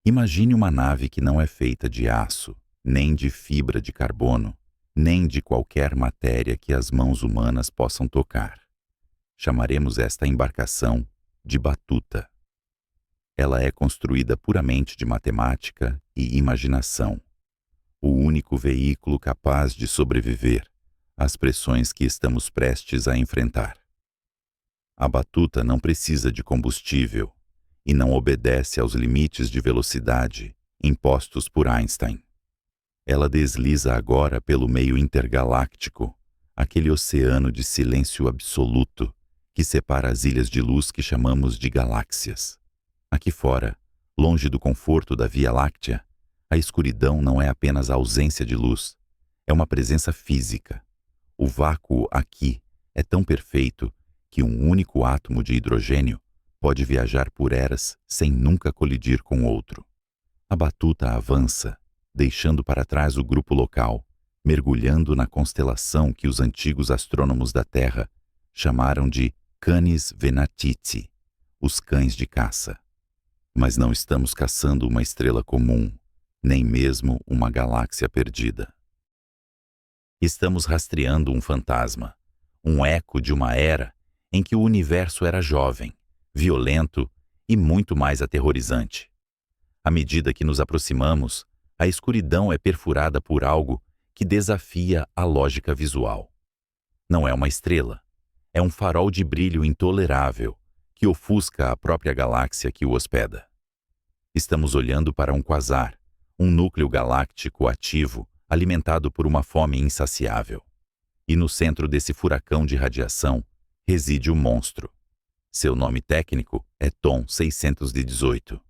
Imagine uma nave que não é feita de aço, nem de fibra de carbono, nem de qualquer matéria que as mãos humanas possam tocar. Chamaremos esta embarcação de batuta. Ela é construída puramente de matemática e imaginação, o único veículo capaz de sobreviver às pressões que estamos prestes a enfrentar. A batuta não precisa de combustível e não obedece aos limites de velocidade impostos por Einstein. Ela desliza agora pelo meio intergaláctico, aquele oceano de silêncio absoluto que separa as ilhas de luz que chamamos de galáxias. Aqui fora, longe do conforto da Via Láctea, a escuridão não é apenas a ausência de luz, é uma presença física. O vácuo aqui é tão perfeito que um único átomo de hidrogênio pode viajar por eras sem nunca colidir com outro. A batuta avança, deixando para trás o grupo local, mergulhando na constelação que os antigos astrônomos da Terra chamaram de Canis Venatici, os cães de caça. Mas não estamos caçando uma estrela comum, nem mesmo uma galáxia perdida. Estamos rastreando um fantasma, um eco de uma era em que o universo era jovem, violento e muito mais aterrorizante. À medida que nos aproximamos, a escuridão é perfurada por algo que desafia a lógica visual. Não é uma estrela, é um farol de brilho intolerável que ofusca a própria galáxia que o hospeda. Estamos olhando para um quasar, um núcleo galáctico ativo alimentado por uma fome insaciável. E no centro desse furacão de radiação reside o monstro. Seu nome técnico é Tom 618.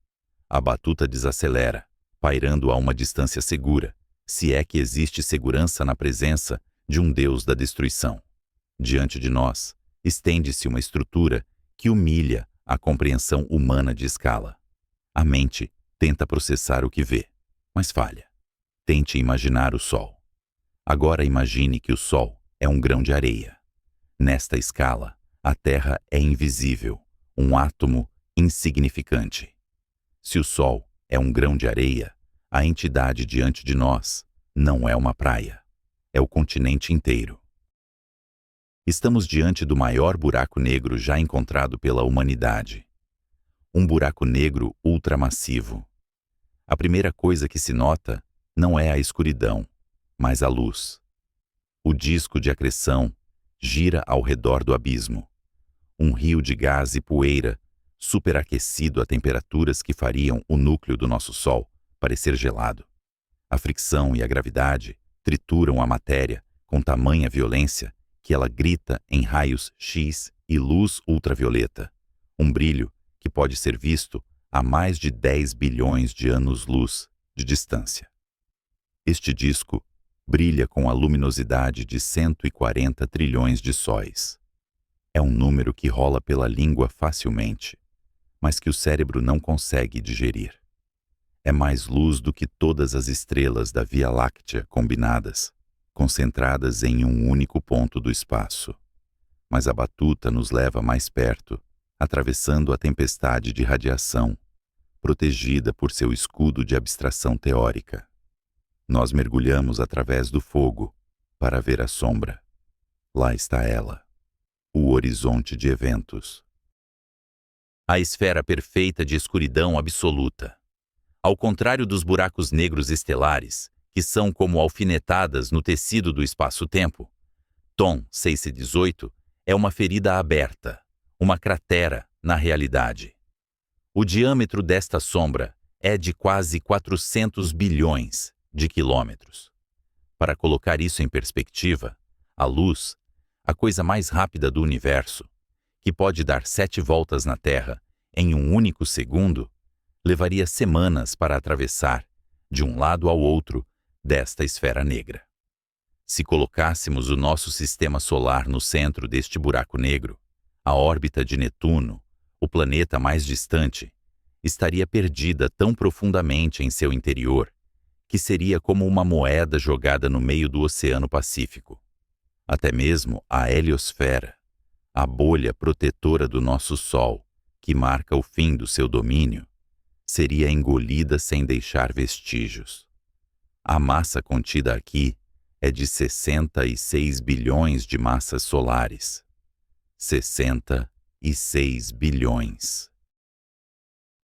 A batuta desacelera, pairando a uma distância segura, se é que existe segurança na presença de um deus da destruição. Diante de nós, estende-se uma estrutura que humilha a compreensão humana de escala. A mente tenta processar o que vê, mas falha. Tente imaginar o Sol. Agora imagine que o Sol é um grão de areia. Nesta escala, a Terra é invisível, um átomo insignificante. Se o Sol é um grão de areia, a entidade diante de nós não é uma praia, é o continente inteiro. Estamos diante do maior buraco negro já encontrado pela humanidade. Um buraco negro ultramassivo. A primeira coisa que se nota não é a escuridão, mas a luz. O disco de acreção gira ao redor do abismo. Um rio de gás e poeira, superaquecido a temperaturas que fariam o núcleo do nosso Sol parecer gelado. A fricção e a gravidade trituram a matéria com tamanha violência que ela grita em raios X e luz ultravioleta, um brilho que pode ser visto a mais de 10 bilhões de anos-luz de distância. Este disco brilha com a luminosidade de 140 trilhões de sóis. É um número que rola pela língua facilmente, mas que o cérebro não consegue digerir. É mais luz do que todas as estrelas da Via Láctea combinadas, concentradas em um único ponto do espaço. Mas a batuta nos leva mais perto, atravessando a tempestade de radiação, protegida por seu escudo de abstração teórica. Nós mergulhamos através do fogo para ver a sombra. Lá está ela, o horizonte de eventos. A esfera perfeita de escuridão absoluta. Ao contrário dos buracos negros estelares, que são como alfinetadas no tecido do espaço-tempo, Tom 618 é uma ferida aberta, uma cratera na realidade. O diâmetro desta sombra é de quase 400 bilhões de quilômetros. Para colocar isso em perspectiva, a luz, a coisa mais rápida do universo, que pode dar 7 voltas na Terra em um único segundo, levaria semanas para atravessar, de um lado ao outro, desta esfera negra. Se colocássemos o nosso sistema solar no centro deste buraco negro, a órbita de Netuno, o planeta mais distante, estaria perdida tão profundamente em seu interior que seria como uma moeda jogada no meio do Oceano Pacífico. Até mesmo a heliosfera, a bolha protetora do nosso Sol, que marca o fim do seu domínio, seria engolida sem deixar vestígios. A massa contida aqui é de 66 bilhões de massas solares. 66 bilhões.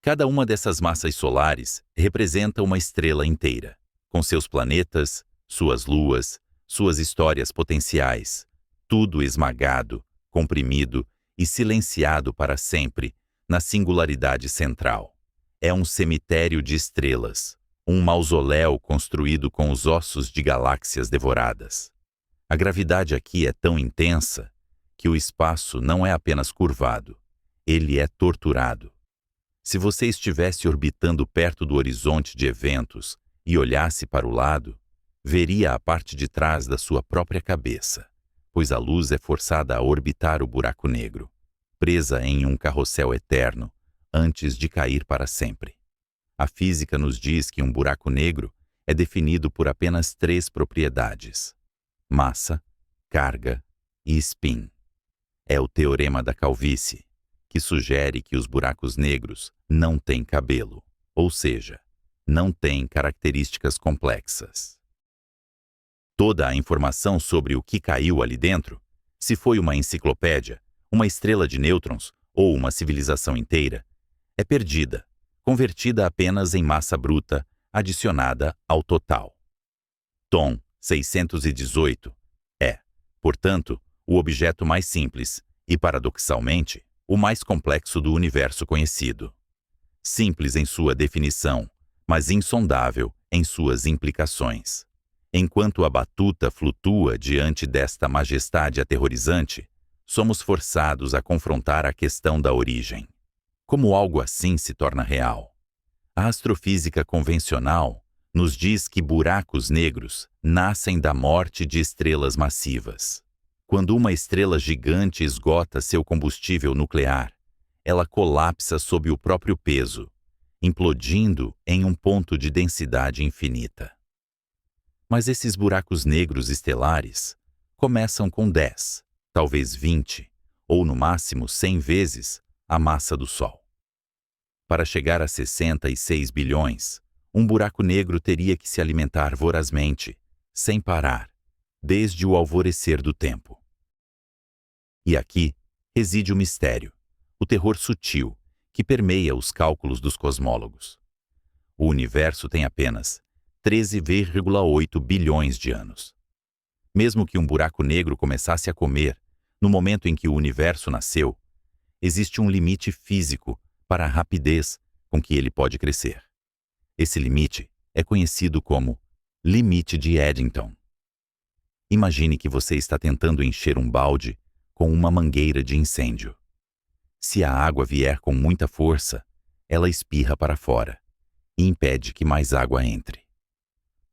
Cada uma dessas massas solares representa uma estrela inteira, com seus planetas, suas luas, suas histórias potenciais, tudo esmagado, comprimido e silenciado para sempre na singularidade central. É um cemitério de estrelas, um mausoléu construído com os ossos de galáxias devoradas. A gravidade aqui é tão intensa que o espaço não é apenas curvado, ele é torturado. Se você estivesse orbitando perto do horizonte de eventos e olhasse para o lado, veria a parte de trás da sua própria cabeça, pois a luz é forçada a orbitar o buraco negro, presa em um carrossel eterno, antes de cair para sempre. A física nos diz que um buraco negro é definido por apenas 3 propriedades: massa, carga e spin. É o teorema da calvície, que sugere que os buracos negros não têm cabelo, ou seja, não têm características complexas. Toda a informação sobre o que caiu ali dentro, se foi uma enciclopédia, uma estrela de nêutrons ou uma civilização inteira, é perdida, convertida apenas em massa bruta adicionada ao total. Tom 618 é, portanto, o objeto mais simples e, paradoxalmente, o mais complexo do universo conhecido. Simples em sua definição, mas insondável em suas implicações. Enquanto a batuta flutua diante desta majestade aterrorizante, somos forçados a confrontar a questão da origem. Como algo assim se torna real? A astrofísica convencional nos diz que buracos negros nascem da morte de estrelas massivas. Quando uma estrela gigante esgota seu combustível nuclear, ela colapsa sob o próprio peso, implodindo em um ponto de densidade infinita. Mas esses buracos negros estelares começam com 10, talvez 20, ou no máximo 100 vezes a massa do Sol. Para chegar a 66 bilhões, um buraco negro teria que se alimentar vorazmente, sem parar, desde o alvorecer do tempo. E aqui reside o mistério, o terror sutil, que permeia os cálculos dos cosmólogos. O universo tem apenas 13,8 bilhões de anos. Mesmo que um buraco negro começasse a comer, no momento em que o universo nasceu, existe um limite físico para a rapidez com que ele pode crescer. Esse limite é conhecido como limite de Eddington. Imagine que você está tentando encher um balde com uma mangueira de incêndio. Se a água vier com muita força, ela espirra para fora e impede que mais água entre.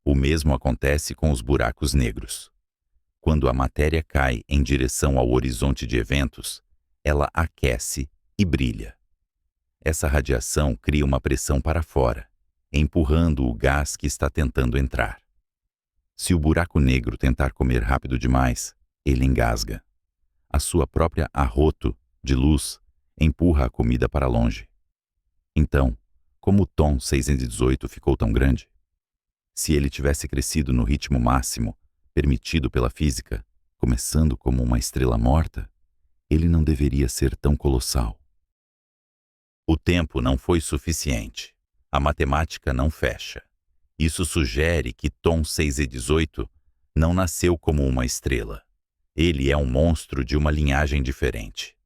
O mesmo acontece com os buracos negros. Quando a matéria cai em direção ao horizonte de eventos, ela aquece e brilha. Essa radiação cria uma pressão para fora, empurrando o gás que está tentando entrar. Se o buraco negro tentar comer rápido demais, ele engasga. A sua própria arroto de luz empurra a comida para longe. Então, como o Tom 618 ficou tão grande? Se ele tivesse crescido no ritmo máximo, permitido pela física, começando como uma estrela morta, ele não deveria ser tão colossal. O tempo não foi suficiente. A matemática não fecha. Isso sugere que Tom 618 não nasceu como uma estrela. Ele é um monstro de uma linhagem diferente.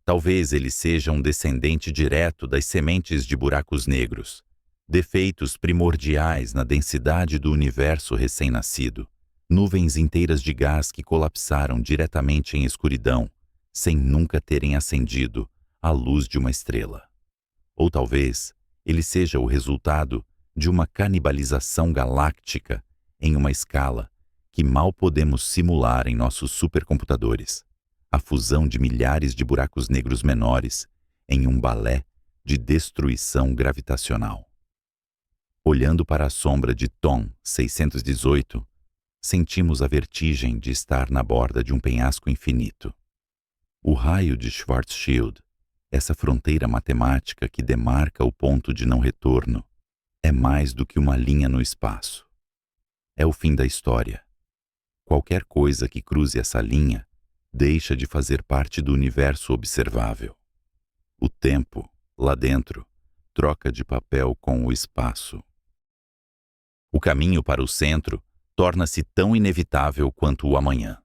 Talvez ele seja um descendente direto das sementes de buracos negros, defeitos primordiais na densidade do universo recém-nascido, nuvens inteiras de gás que colapsaram diretamente em escuridão, sem nunca terem acendido a luz de uma estrela. Ou talvez ele seja o resultado de uma canibalização galáctica em uma escala que mal podemos simular em nossos supercomputadores, a fusão de milhares de buracos negros menores em um balé de destruição gravitacional. Olhando para a sombra de Tom 618, sentimos a vertigem de estar na borda de um penhasco infinito. O raio de Schwarzschild Essa fronteira matemática que demarca o ponto de não retorno é mais do que uma linha no espaço. É o fim da história. Qualquer coisa que cruze essa linha deixa de fazer parte do universo observável. O tempo, lá dentro, troca de papel com o espaço. O caminho para o centro torna-se tão inevitável quanto o amanhã.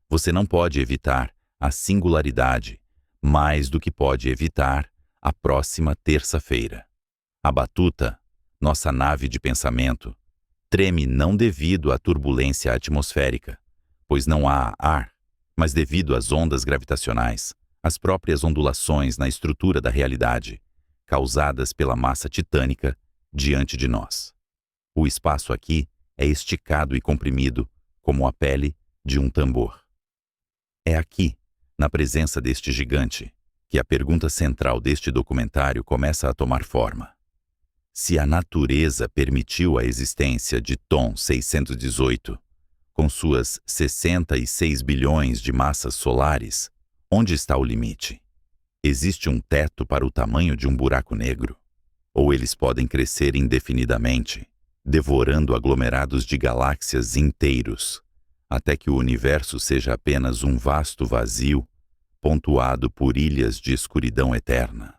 Você não pode evitar a singularidade mais do que pode evitar a próxima terça-feira. A batuta, nossa nave de pensamento, treme não devido à turbulência atmosférica, pois não há ar, mas devido às ondas gravitacionais, as próprias ondulações na estrutura da realidade, causadas pela massa titânica diante de nós. O espaço aqui é esticado e comprimido como a pele de um tambor. É aqui, na presença deste gigante, que a pergunta central deste documentário começa a tomar forma. Se a natureza permitiu a existência de Tom 618, com suas 66 bilhões de massas solares, onde está o limite? Existe um teto para o tamanho de um buraco negro? Ou eles podem crescer indefinidamente, devorando aglomerados de galáxias inteiros, até que o universo seja apenas um vasto vazio, pontuado por ilhas de escuridão eterna?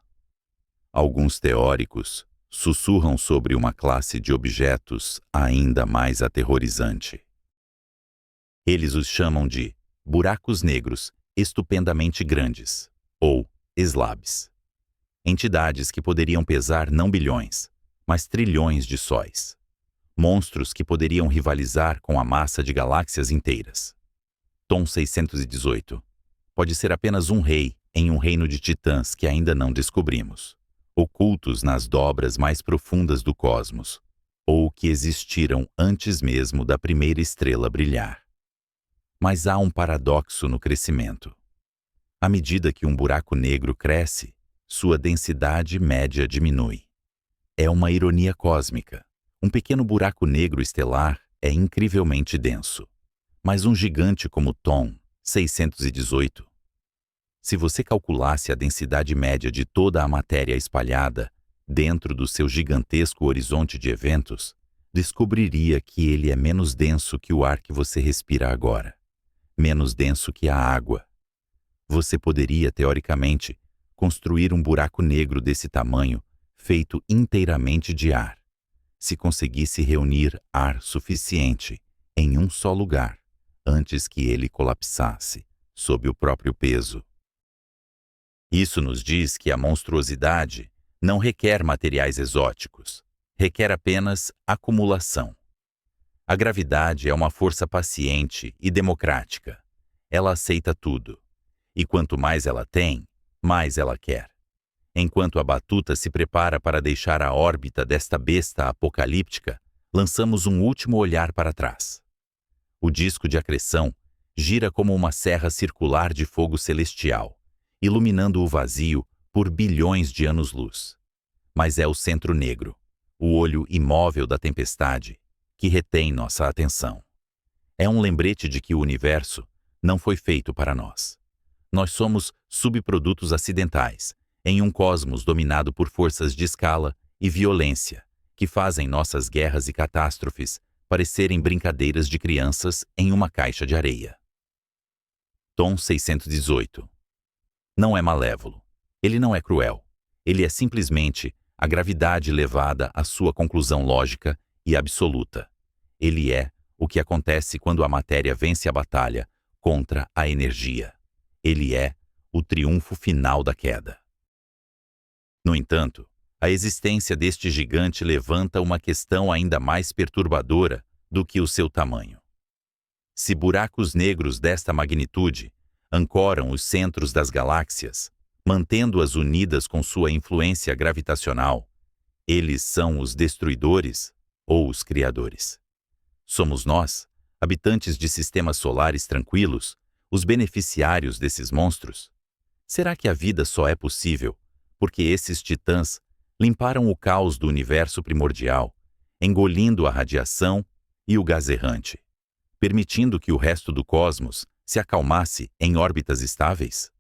Alguns teóricos sussurram sobre uma classe de objetos ainda mais aterrorizante. Eles os chamam de buracos negros estupendamente grandes, ou slabs. Entidades que poderiam pesar não bilhões, mas trilhões de sóis. Monstros que poderiam rivalizar com a massa de galáxias inteiras. Tom 618 pode ser apenas um rei em um reino de titãs que ainda não descobrimos, ocultos nas dobras mais profundas do cosmos, ou que existiram antes mesmo da primeira estrela brilhar. Mas há um paradoxo no crescimento. À medida que um buraco negro cresce, sua densidade média diminui. É uma ironia cósmica. Um pequeno buraco negro estelar é incrivelmente denso, mas um gigante como Tom 618, se você calculasse a densidade média de toda a matéria espalhada dentro do seu gigantesco horizonte de eventos, descobriria que ele é menos denso que o ar que você respira agora, menos denso que a água. Você poderia, teoricamente, construir um buraco negro desse tamanho feito inteiramente de ar, se conseguisse reunir ar suficiente em um só lugar antes que ele colapsasse sob o próprio peso. Isso nos diz que a monstruosidade não requer materiais exóticos, requer apenas acumulação. A gravidade é uma força paciente e democrática. Ela aceita tudo, e quanto mais ela tem, mais ela quer. Enquanto a batuta se prepara para deixar a órbita desta besta apocalíptica, lançamos um último olhar para trás. O disco de acreção gira como uma serra circular de fogo celestial, iluminando o vazio por bilhões de anos-luz. Mas é o centro negro, o olho imóvel da tempestade, que retém nossa atenção. É um lembrete de que o universo não foi feito para nós. Nós somos subprodutos acidentais, em um cosmos dominado por forças de escala e violência, que fazem nossas guerras e catástrofes parecerem brincadeiras de crianças em uma caixa de areia. Tom 618. Não é malévolo. Ele não é cruel. Ele é simplesmente a gravidade levada à sua conclusão lógica e absoluta. Ele é o que acontece quando a matéria vence a batalha contra a energia. Ele é o triunfo final da queda. No entanto, a existência deste gigante levanta uma questão ainda mais perturbadora do que o seu tamanho. Se buracos negros desta magnitude ancoram os centros das galáxias, mantendo-as unidas com sua influência gravitacional, eles são os destruidores ou os criadores? Somos nós, habitantes de sistemas solares tranquilos, os beneficiários desses monstros? Será que a vida só é possível porque esses titãs limparam o caos do universo primordial, engolindo a radiação e o gás errante, permitindo que o resto do cosmos se acalmasse em órbitas estáveis?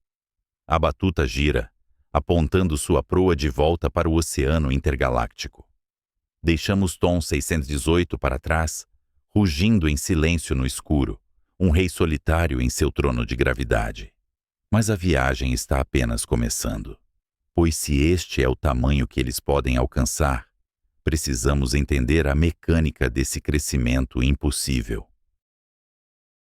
A batuta gira, apontando sua proa de volta para o oceano intergaláctico. Deixamos Tom 618 para trás, rugindo em silêncio no escuro, um rei solitário em seu trono de gravidade. Mas a viagem está apenas começando. Pois se este é o tamanho que eles podem alcançar, precisamos entender a mecânica desse crescimento impossível.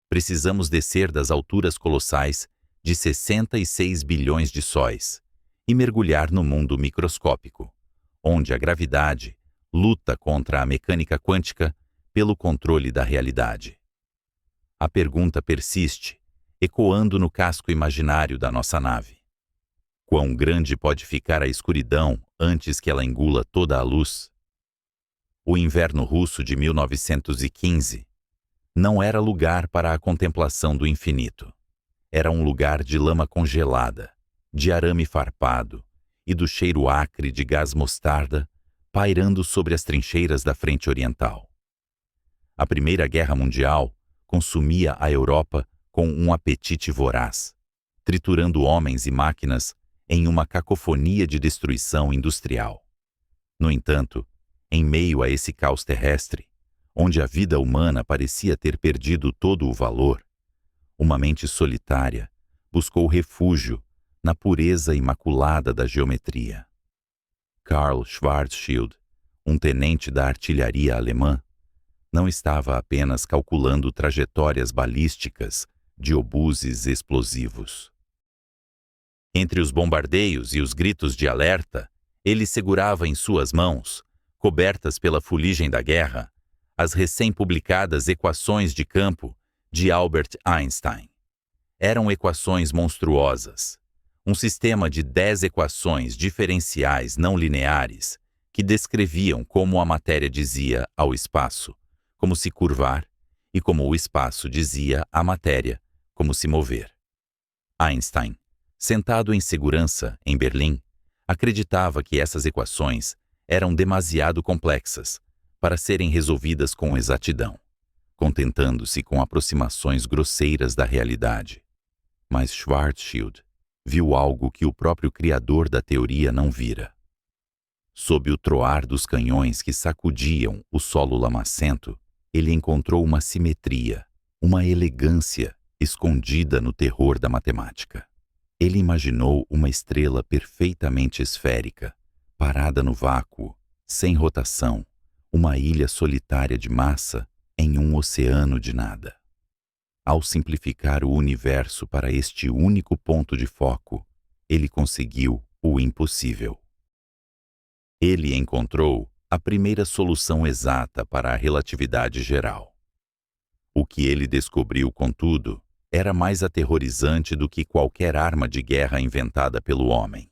Precisamos descer das alturas colossais de 66 bilhões de sóis e mergulhar no mundo microscópico, onde a gravidade luta contra a mecânica quântica pelo controle da realidade. A pergunta persiste, ecoando no casco imaginário da nossa nave. Quão grande pode ficar a escuridão antes que ela engula toda a luz? O inverno russo de 1915 não era lugar para a contemplação do infinito. Era um lugar de lama congelada, de arame farpado e do cheiro acre de gás mostarda pairando sobre as trincheiras da frente oriental. A Primeira Guerra Mundial consumia a Europa com um apetite voraz, triturando homens e máquinas em uma cacofonia de destruição industrial. No entanto, em meio a esse caos terrestre, onde a vida humana parecia ter perdido todo o valor, uma mente solitária buscou refúgio na pureza imaculada da geometria. Karl Schwarzschild, um tenente da artilharia alemã, não estava apenas calculando trajetórias balísticas de obuses explosivos. Entre os bombardeios e os gritos de alerta, ele segurava em suas mãos, cobertas pela fuligem da guerra, as recém-publicadas equações de campo de Albert Einstein. Eram equações monstruosas, um sistema de 10 equações diferenciais não lineares que descreviam como a matéria dizia ao espaço como se curvar e como o espaço dizia à matéria como se mover. Einstein, sentado em segurança em Berlim, acreditava que essas equações eram demasiado complexas para serem resolvidas com exatidão, contentando-se com aproximações grosseiras da realidade. Mas Schwarzschild viu algo que o próprio criador da teoria não vira. Sob o troar dos canhões que sacudiam o solo lamacento, ele encontrou uma simetria, uma elegância escondida no terror da matemática. Ele imaginou uma estrela perfeitamente esférica, parada no vácuo, sem rotação, uma ilha solitária de massa em um oceano de nada. Ao simplificar o universo para este único ponto de foco, ele conseguiu o impossível. Ele encontrou a primeira solução exata para a relatividade geral. O que ele descobriu, contudo, era mais aterrorizante do que qualquer arma de guerra inventada pelo homem.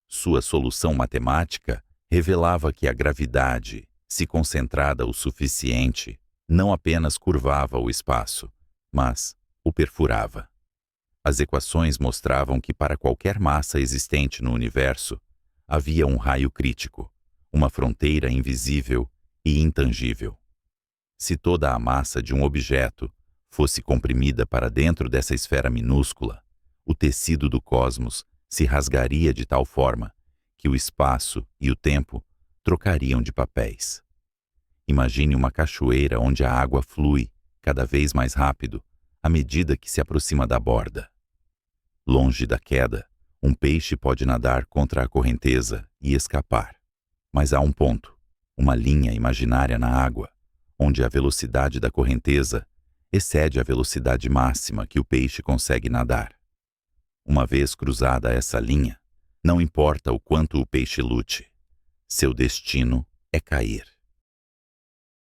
Sua solução matemática revelava que a gravidade, se concentrada o suficiente, não apenas curvava o espaço, mas o perfurava. As equações mostravam que para qualquer massa existente no universo, havia um raio crítico, uma fronteira invisível e intangível. Se toda a massa de um objeto fosse comprimida para dentro dessa esfera minúscula, o tecido do cosmos se rasgaria de tal forma que o espaço e o tempo trocariam de papéis. Imagine uma cachoeira onde a água flui cada vez mais rápido à medida que se aproxima da borda. Longe da queda, um peixe pode nadar contra a correnteza e escapar. Mas há um ponto, uma linha imaginária na água, onde a velocidade da correnteza excede a velocidade máxima que o peixe consegue nadar. Uma vez cruzada essa linha, não importa o quanto o peixe lute, seu destino é cair.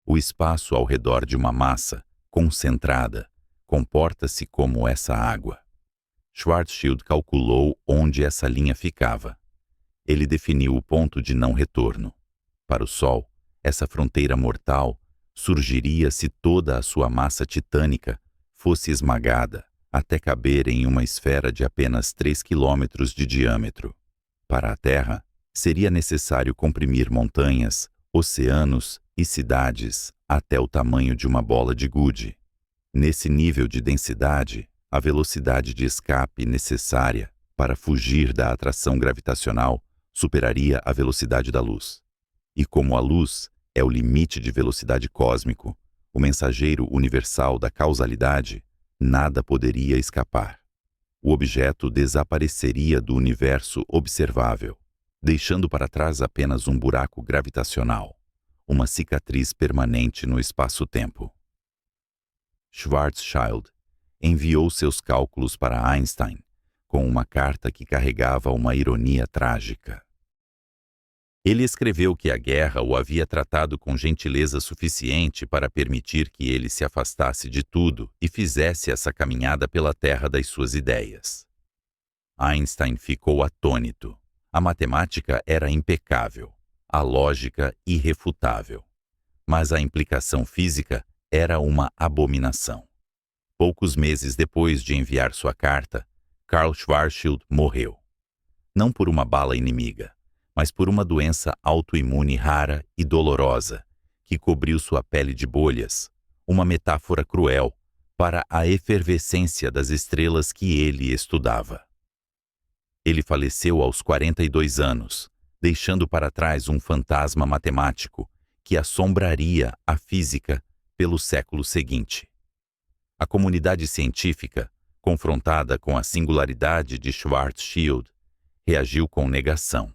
O espaço ao redor de uma massa concentrada comporta-se como essa água. Schwarzschild calculou onde essa linha ficava. Ele definiu o ponto de não retorno. Para o Sol, essa fronteira mortal surgiria se toda a sua massa titânica fosse esmagada até caber em uma esfera de apenas 3 quilômetros de diâmetro. Para a Terra, seria necessário comprimir montanhas, oceanos e cidades até o tamanho de uma bola de gude. Nesse nível de densidade, a velocidade de escape necessária para fugir da atração gravitacional, superaria a velocidade da luz. E como a luz é o limite de velocidade cósmico, o mensageiro universal da causalidade, nada poderia escapar. O objeto desapareceria do universo observável, deixando para trás apenas um buraco gravitacional, uma cicatriz permanente no espaço-tempo. Schwarzschild enviou seus cálculos para Einstein com uma carta que carregava uma ironia trágica. Ele escreveu que a guerra o havia tratado com gentileza suficiente para permitir que ele se afastasse de tudo e fizesse essa caminhada pela terra das suas ideias. Einstein ficou atônito. A matemática era impecável, a lógica irrefutável. Mas a implicação física era uma abominação. Poucos meses depois de enviar sua carta, Karl Schwarzschild morreu. Não por uma bala inimiga, mas por uma doença autoimune rara e dolorosa, que cobriu sua pele de bolhas, uma metáfora cruel para a efervescência das estrelas que ele estudava. Ele faleceu aos 42 anos, deixando para trás um fantasma matemático que assombraria a física pelo século seguinte. A comunidade científica, confrontada com a singularidade de Schwarzschild, reagiu com negação.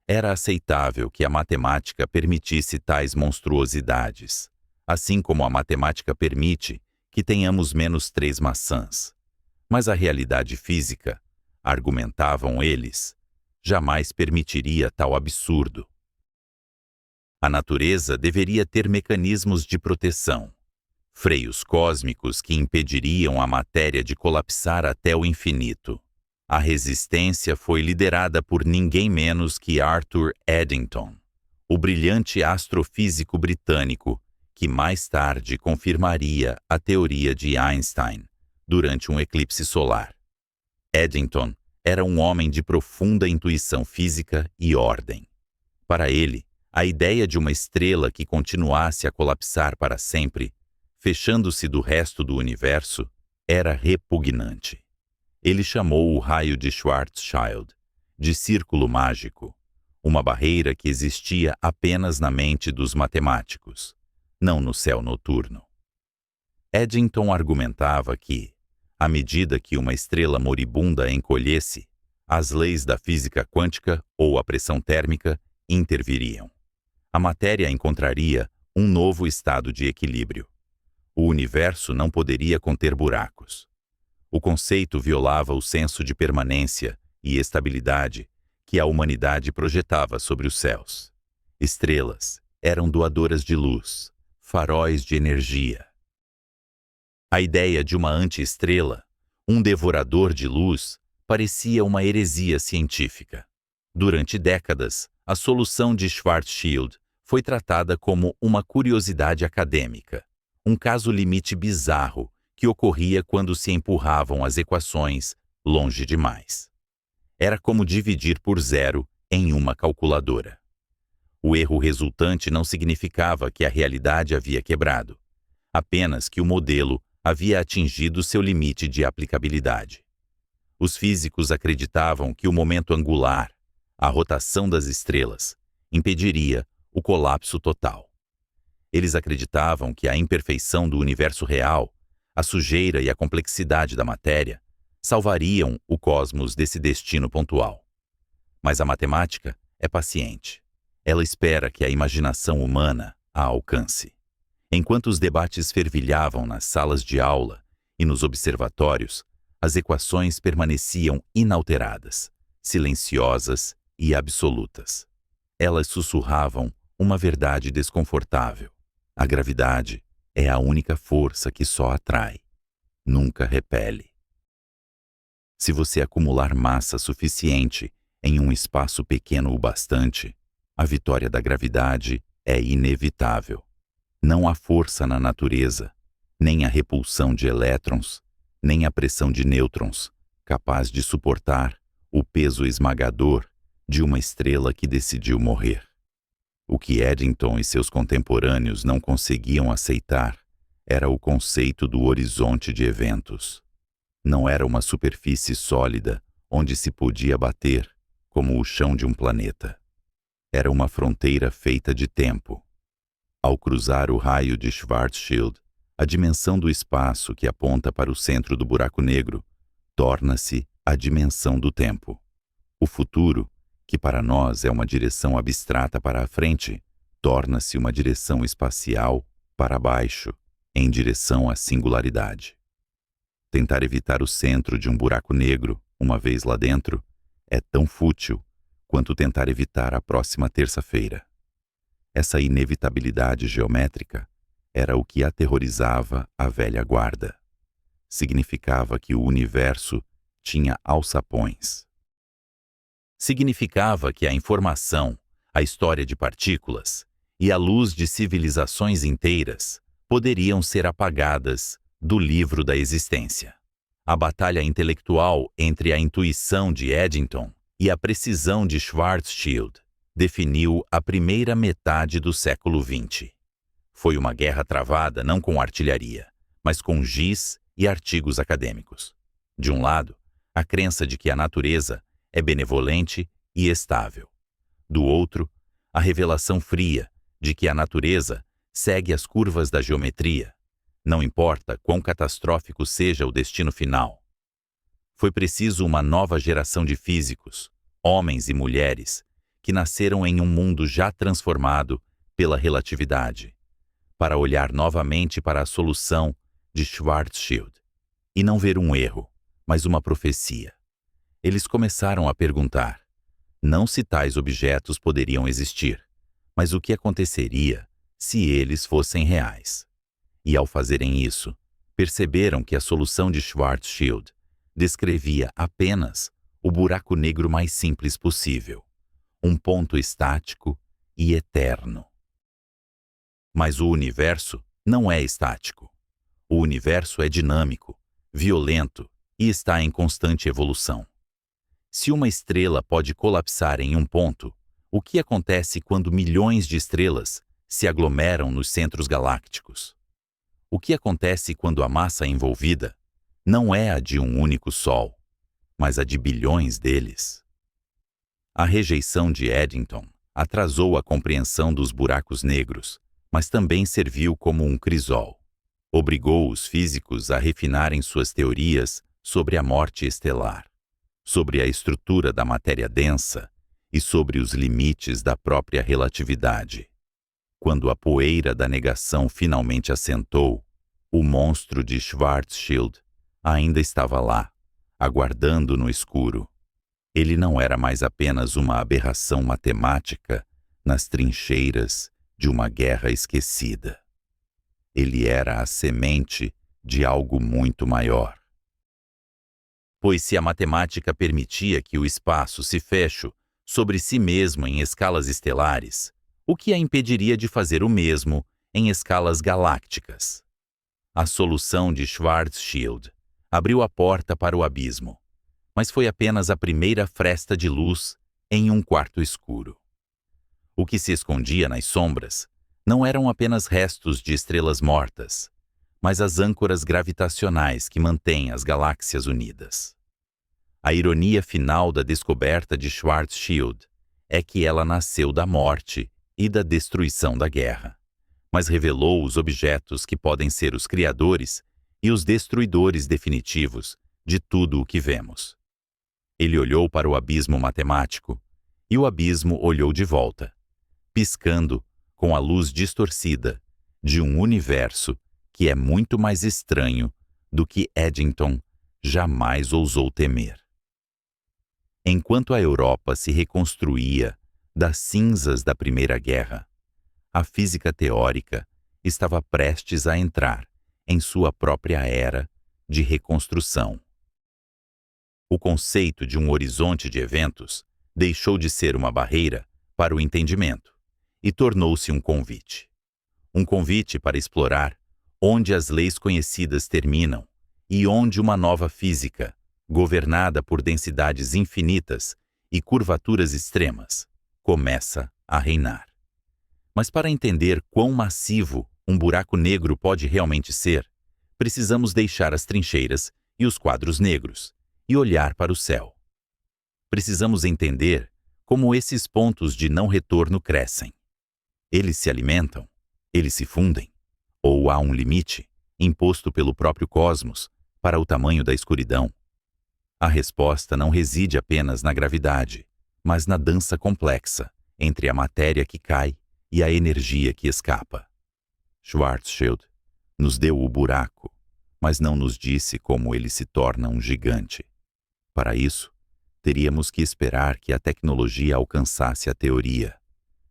Era aceitável que a matemática permitisse tais monstruosidades, assim como a matemática permite que tenhamos menos 3 maçãs. Mas a realidade física, argumentavam eles, jamais permitiria tal absurdo. A natureza deveria ter mecanismos de proteção, freios cósmicos que impediriam a matéria de colapsar até o infinito. A resistência foi liderada por ninguém menos que Arthur Eddington, o brilhante astrofísico britânico que mais tarde confirmaria a teoria de Einstein durante um eclipse solar. Eddington era um homem de profunda intuição física e ordem. Para ele, a ideia de uma estrela que continuasse a colapsar para sempre, fechando-se do resto do universo, era repugnante. Ele chamou o raio de Schwarzschild de círculo mágico, uma barreira que existia apenas na mente dos matemáticos, não no céu noturno. Eddington argumentava que, à medida que uma estrela moribunda encolhesse, as leis da física quântica ou a pressão térmica interviriam. A matéria encontraria um novo estado de equilíbrio. O universo não poderia conter buracos. O conceito violava o senso de permanência e estabilidade que a humanidade projetava sobre os céus. Estrelas eram doadoras de luz, faróis de energia. A ideia de uma antiestrela, um devorador de luz, parecia uma heresia científica. Durante décadas, a solução de Schwarzschild foi tratada como uma curiosidade acadêmica, um caso limite bizarro que ocorria quando se empurravam as equações longe demais. Era como dividir por zero em uma calculadora. O erro resultante não significava que a realidade havia quebrado, apenas que o modelo havia atingido seu limite de aplicabilidade. Os físicos acreditavam que o momento angular, a rotação das estrelas, impediria o colapso total. Eles acreditavam que a imperfeição do universo real, a sujeira e a complexidade da matéria, salvariam o cosmos desse destino pontual. Mas a matemática é paciente. Ela espera que a imaginação humana a alcance. Enquanto os debates fervilhavam nas salas de aula e nos observatórios, as equações permaneciam inalteradas, silenciosas e absolutas. Elas sussurravam uma verdade desconfortável. A gravidade é a única força que só atrai, nunca repele. Se você acumular massa suficiente em um espaço pequeno o bastante, a vitória da gravidade é inevitável. Não há força na natureza, nem a repulsão de elétrons, nem a pressão de nêutrons, capaz de suportar o peso esmagador de uma estrela que decidiu morrer. O que Eddington e seus contemporâneos não conseguiam aceitar era o conceito do horizonte de eventos. Não era uma superfície sólida onde se podia bater como o chão de um planeta. Era uma fronteira feita de tempo. Ao cruzar o raio de Schwarzschild, a dimensão do espaço que aponta para o centro do buraco negro torna-se a dimensão do tempo. O futuro, que para nós é uma direção abstrata para a frente, torna-se uma direção espacial para baixo, em direção à singularidade. Tentar evitar o centro de um buraco negro, uma vez lá dentro, é tão fútil quanto tentar evitar a próxima terça-feira. Essa inevitabilidade geométrica era o que aterrorizava a velha guarda. Significava que o universo tinha alçapões. Significava que a informação, a história de partículas e a luz de civilizações inteiras poderiam ser apagadas do livro da existência. A batalha intelectual entre a intuição de Eddington e a precisão de Schwarzschild definiu a primeira metade do século XX. Foi uma guerra travada não com artilharia, mas com giz e artigos acadêmicos. De um lado, a crença de que a natureza é benevolente e estável. Do outro, a revelação fria de que a natureza segue as curvas da geometria, não importa quão catastrófico seja o destino final. Foi preciso uma nova geração de físicos, homens e mulheres, que nasceram em um mundo já transformado pela relatividade, para olhar novamente para a solução de Schwarzschild e não ver um erro, mas uma profecia. Eles começaram a perguntar, não se tais objetos poderiam existir, mas o que aconteceria se eles fossem reais. E ao fazerem isso, perceberam que a solução de Schwarzschild descrevia apenas o buraco negro mais simples possível, um ponto estático e eterno. Mas o universo não é estático. O universo é dinâmico, violento e está em constante evolução. Se uma estrela pode colapsar em um ponto, o que acontece quando milhões de estrelas se aglomeram nos centros galácticos? O que acontece quando a massa envolvida não é a de um único Sol, mas a de bilhões deles? A rejeição de Eddington atrasou a compreensão dos buracos negros, mas também serviu como um crisol. Obrigou os físicos a refinarem suas teorias sobre a morte estelar, sobre a estrutura da matéria densa e sobre os limites da própria relatividade. Quando a poeira da negação finalmente assentou, o monstro de Schwarzschild ainda estava lá, aguardando no escuro. Ele não era mais apenas uma aberração matemática nas trincheiras de uma guerra esquecida. Ele era a semente de algo muito maior. Pois se a matemática permitia que o espaço se feche sobre si mesmo em escalas estelares, o que a impediria de fazer o mesmo em escalas galácticas? A solução de Schwarzschild abriu a porta para o abismo, mas foi apenas a primeira fresta de luz em um quarto escuro. O que se escondia nas sombras não eram apenas restos de estrelas mortas, mas as âncoras gravitacionais que mantêm as galáxias unidas. A ironia final da descoberta de Schwarzschild é que ela nasceu da morte e da destruição da guerra, mas revelou os objetos que podem ser os criadores e os destruidores definitivos de tudo o que vemos. Ele olhou para o abismo matemático e o abismo olhou de volta, piscando com a luz distorcida de um universo que é muito mais estranho do que Eddington jamais ousou temer. Enquanto a Europa se reconstruía das cinzas da Primeira Guerra, a física teórica estava prestes a entrar em sua própria era de reconstrução. O conceito de um horizonte de eventos deixou de ser uma barreira para o entendimento e tornou-se um convite. Um convite para explorar onde as leis conhecidas terminam e onde uma nova física, governada por densidades infinitas e curvaturas extremas, começa a reinar. Mas para entender quão massivo um buraco negro pode realmente ser, precisamos deixar as trincheiras e os quadros negros e olhar para o céu. precisamos entender como esses pontos de não retorno crescem. Eles se alimentam? Eles se fundem? Ou há um limite, imposto pelo próprio cosmos, para o tamanho da escuridão? A resposta não reside apenas na gravidade, mas na dança complexa entre a matéria que cai e a energia que escapa. Schwarzschild nos deu o buraco, mas não nos disse como ele se torna um gigante. Para isso, teríamos que esperar que a tecnologia alcançasse a teoria,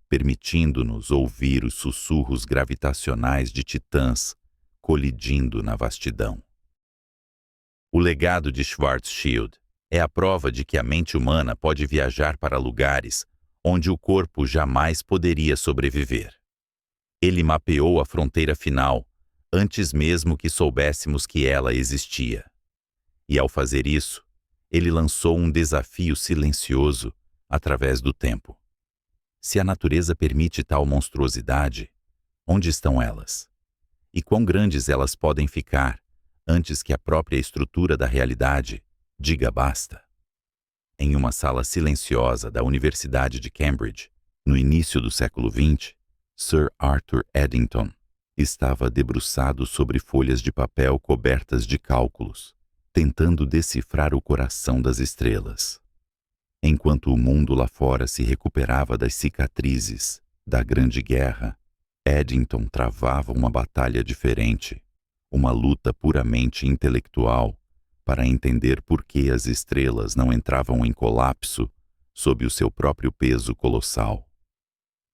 permitindo-nos ouvir os sussurros gravitacionais de titãs colidindo na vastidão. O legado de Schwarzschild é a prova de que a mente humana pode viajar para lugares onde o corpo jamais poderia sobreviver. Ele mapeou a fronteira final antes mesmo que soubéssemos que ela existia. E ao fazer isso, ele lançou um desafio silencioso através do tempo. Se a natureza permite tal monstruosidade, onde estão elas? E quão grandes elas podem ficar antes que a própria estrutura da realidade diga basta? Em uma sala silenciosa da Universidade de Cambridge, no início do século XX, Sir Arthur Eddington estava debruçado sobre folhas de papel cobertas de cálculos, tentando decifrar o coração das estrelas. Enquanto o mundo lá fora se recuperava das cicatrizes da Grande Guerra, Eddington travava uma batalha diferente, uma luta puramente intelectual para entender por que as estrelas não entravam em colapso sob o seu próprio peso colossal.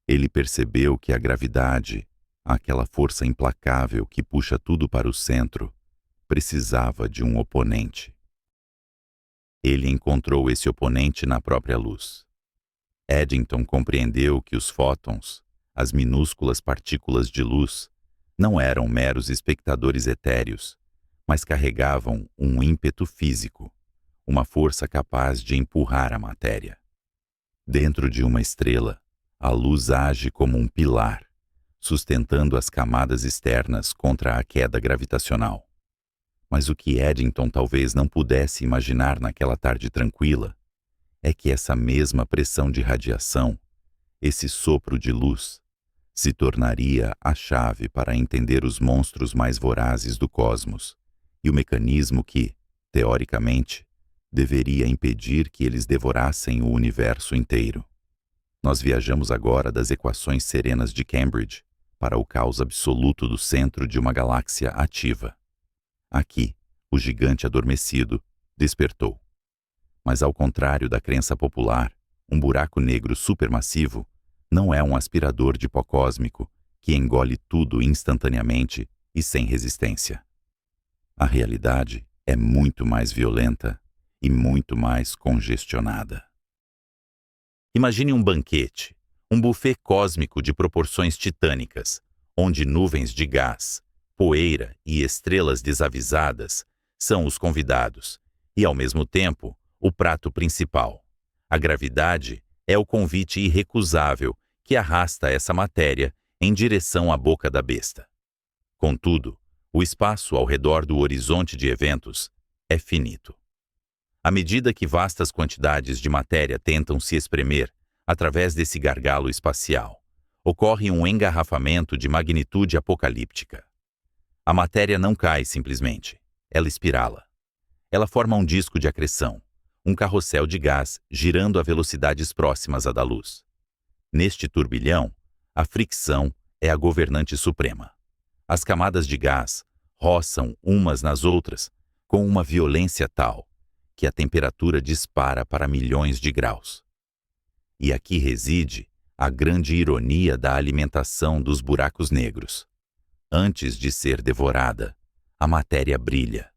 Ele percebeu que a gravidade, aquela força implacável que puxa tudo para o centro, precisava de um oponente. Ele encontrou esse oponente na própria luz. Eddington compreendeu que os fótons, as minúsculas partículas de luz, não eram meros espectadores etéreos, mas carregavam um ímpeto físico, uma força capaz de empurrar a matéria. Dentro de uma estrela, a luz age como um pilar, sustentando as camadas externas contra a queda gravitacional. Mas o que Eddington talvez não pudesse imaginar naquela tarde tranquila é que essa mesma pressão de radiação, esse sopro de luz, se tornaria a chave para entender os monstros mais vorazes do cosmos e o mecanismo que, teoricamente, deveria impedir que eles devorassem o universo inteiro. Nós viajamos agora das equações serenas de Cambridge para o caos absoluto do centro de uma galáxia ativa. Aqui, o gigante adormecido despertou. Mas ao contrário da crença popular, um buraco negro supermassivo não é um aspirador de pó cósmico que engole tudo instantaneamente e sem resistência. A realidade é muito mais violenta e muito mais congestionada. Imagine um banquete, um buffet cósmico de proporções titânicas, onde nuvens de gás, poeira e estrelas desavisadas são os convidados e, ao mesmo tempo, o prato principal. A gravidade é o convite irrecusável que arrasta essa matéria em direção à boca da besta. Contudo, o espaço ao redor do horizonte de eventos é finito. À medida que vastas quantidades de matéria tentam se espremer através desse gargalo espacial, ocorre um engarrafamento de magnitude apocalíptica. A matéria não cai simplesmente, ela espirala. Ela forma um disco de acreção, um carrossel de gás girando a velocidades próximas à da luz. Neste turbilhão, a fricção é a governante suprema. As camadas de gás roçam umas nas outras com uma violência tal que a temperatura dispara para milhões de graus. E aqui reside a grande ironia da alimentação dos buracos negros. Antes de ser devorada, a matéria brilha.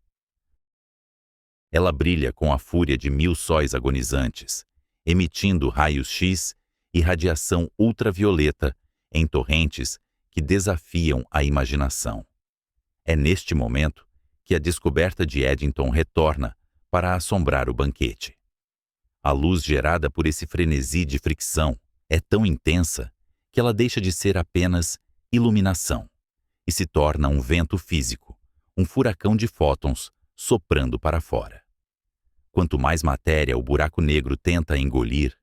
Ela brilha com a fúria de 1000 sóis agonizantes, emitindo raios X e radiação ultravioleta em torrentes que desafiam a imaginação. É neste momento que a descoberta de Eddington retorna para assombrar o banquete. A luz gerada por esse frenesi de fricção é tão intensa que ela deixa de ser apenas iluminação e se torna um vento físico, um furacão de fótons soprando para fora. Quanto mais matéria o buraco negro tenta engolir,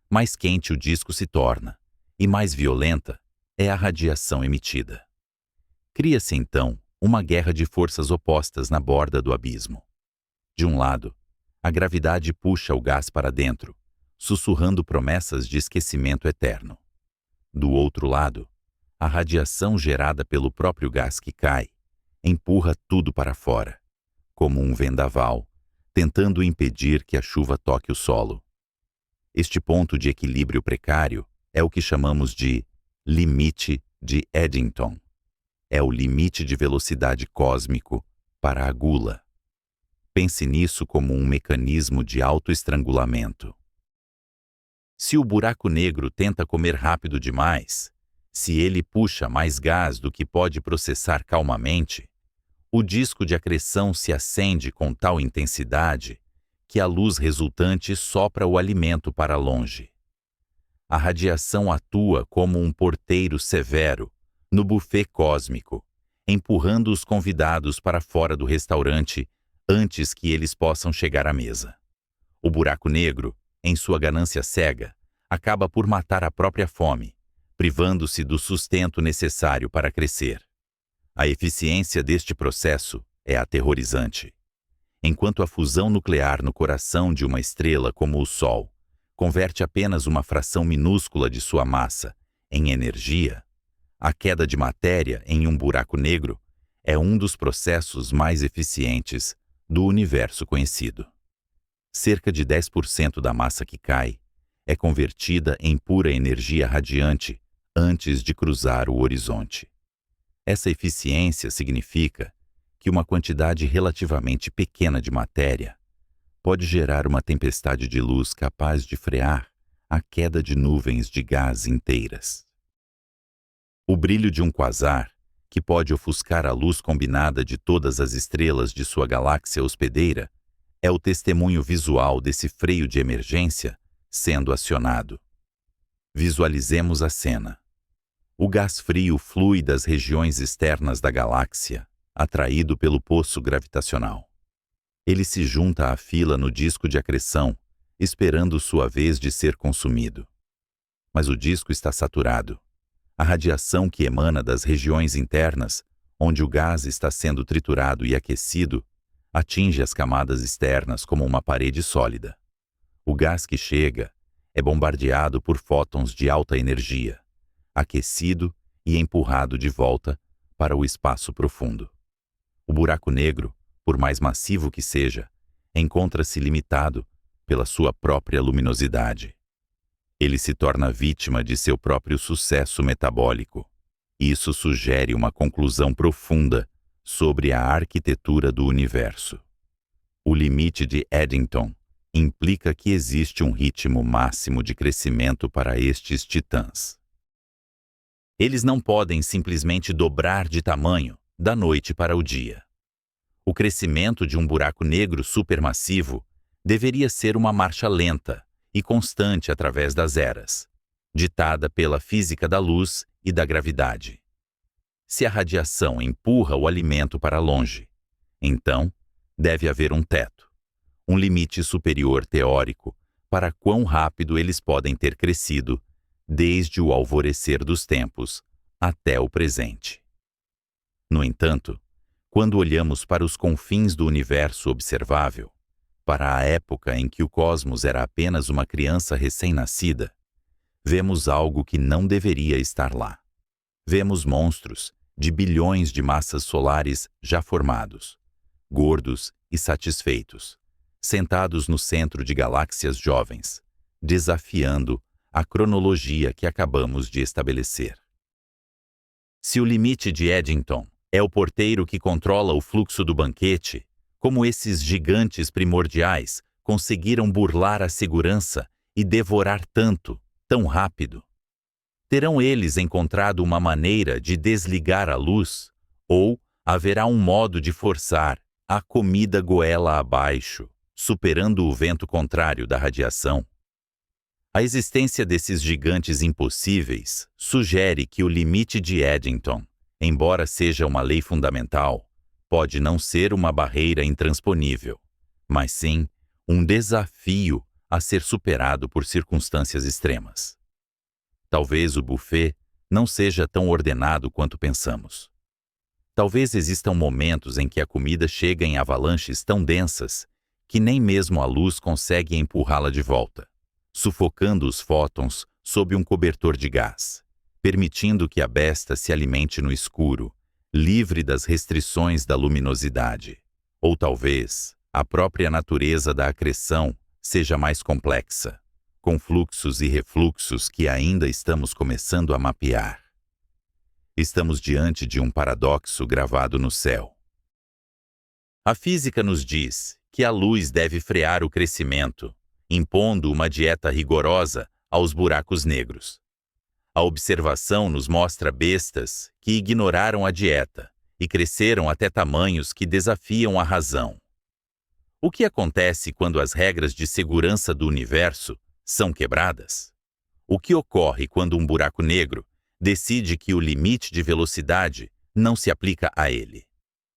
mais quente o disco se torna, e mais violenta é a radiação emitida. Cria-se, então, uma guerra de forças opostas na borda do abismo. De um lado, a gravidade puxa o gás para dentro, sussurrando promessas de esquecimento eterno. Do outro lado, a radiação gerada pelo próprio gás que cai empurra tudo para fora, como um vendaval, tentando impedir que a chuva toque o solo. Este ponto de equilíbrio precário é o que chamamos de limite de Eddington. É o limite de velocidade cósmico para a gula. Pense nisso como um mecanismo de autoestrangulamento. Se o buraco negro tenta comer rápido demais, se ele puxa mais gás do que pode processar calmamente, o disco de acreção se acende com tal intensidade que a luz resultante sopra o alimento para longe. A radiação atua como um porteiro severo no buffet cósmico, empurrando os convidados para fora do restaurante antes que eles possam chegar à mesa. O buraco negro, em sua ganância cega, acaba por matar a própria fome, privando-se do sustento necessário para crescer. A eficiência deste processo é aterrorizante. Enquanto a fusão nuclear no coração de uma estrela como o Sol converte apenas uma fração minúscula de sua massa em energia, a queda de matéria em um buraco negro é um dos processos mais eficientes do universo conhecido. Cerca de 10% da massa que cai é convertida em pura energia radiante antes de cruzar o horizonte. Essa eficiência significa que uma quantidade relativamente pequena de matéria pode gerar uma tempestade de luz capaz de frear a queda de nuvens de gás inteiras. O brilho de um quasar, que pode ofuscar a luz combinada de todas as estrelas de sua galáxia hospedeira, é o testemunho visual desse freio de emergência sendo acionado. Visualizemos a cena. O gás frio flui das regiões externas da galáxia, atraído pelo poço gravitacional. Ele se junta à fila no disco de acreção, esperando sua vez de ser consumido. Mas o disco está saturado. A radiação que emana das regiões internas, onde o gás está sendo triturado e aquecido, atinge as camadas externas como uma parede sólida. O gás que chega é bombardeado por fótons de alta energia, aquecido e empurrado de volta para o espaço profundo. O buraco negro, por mais massivo que seja, encontra-se limitado pela sua própria luminosidade. Ele se torna vítima de seu próprio sucesso metabólico. Isso sugere uma conclusão profunda sobre a arquitetura do universo. O limite de Eddington implica que existe um ritmo máximo de crescimento para estes titãs. Eles não podem simplesmente dobrar de tamanho da noite para o dia. O crescimento de um buraco negro supermassivo deveria ser uma marcha lenta e constante através das eras, ditada pela física da luz e da gravidade. Se a radiação empurra o alimento para longe, então deve haver um teto, um limite superior teórico para quão rápido eles podem ter crescido desde o alvorecer dos tempos até o presente. No entanto, quando olhamos para os confins do universo observável, para a época em que o cosmos era apenas uma criança recém-nascida, vemos algo que não deveria estar lá. Vemos monstros de bilhões de massas solares já formados, gordos e satisfeitos, sentados no centro de galáxias jovens, desafiando a cronologia que acabamos de estabelecer. Se o limite de Eddington é o porteiro que controla o fluxo do banquete, como esses gigantes primordiais conseguiram burlar a segurança e devorar tanto, tão rápido? Terão eles encontrado uma maneira de desligar a luz? Ou haverá um modo de forçar a comida goela abaixo, superando o vento contrário da radiação? A existência desses gigantes impossíveis sugere que o limite de Eddington, embora seja uma lei fundamental, pode não ser uma barreira intransponível, mas sim um desafio a ser superado por circunstâncias extremas. Talvez o buffet não seja tão ordenado quanto pensamos. Talvez existam momentos em que a comida chega em avalanches tão densas que nem mesmo a luz consegue empurrá-la de volta, sufocando os fótons sob um cobertor de gás, permitindo que a besta se alimente no escuro, livre das restrições da luminosidade. Ou talvez a própria natureza da acreção seja mais complexa, com fluxos e refluxos que ainda estamos começando a mapear. Estamos diante de um paradoxo gravado no céu. A física nos diz que a luz deve frear o crescimento, impondo uma dieta rigorosa aos buracos negros. A observação nos mostra bestas que ignoraram a dieta e cresceram até tamanhos que desafiam a razão. O que acontece quando as regras de segurança do universo são quebradas? O que ocorre quando um buraco negro decide que o limite de velocidade não se aplica a ele?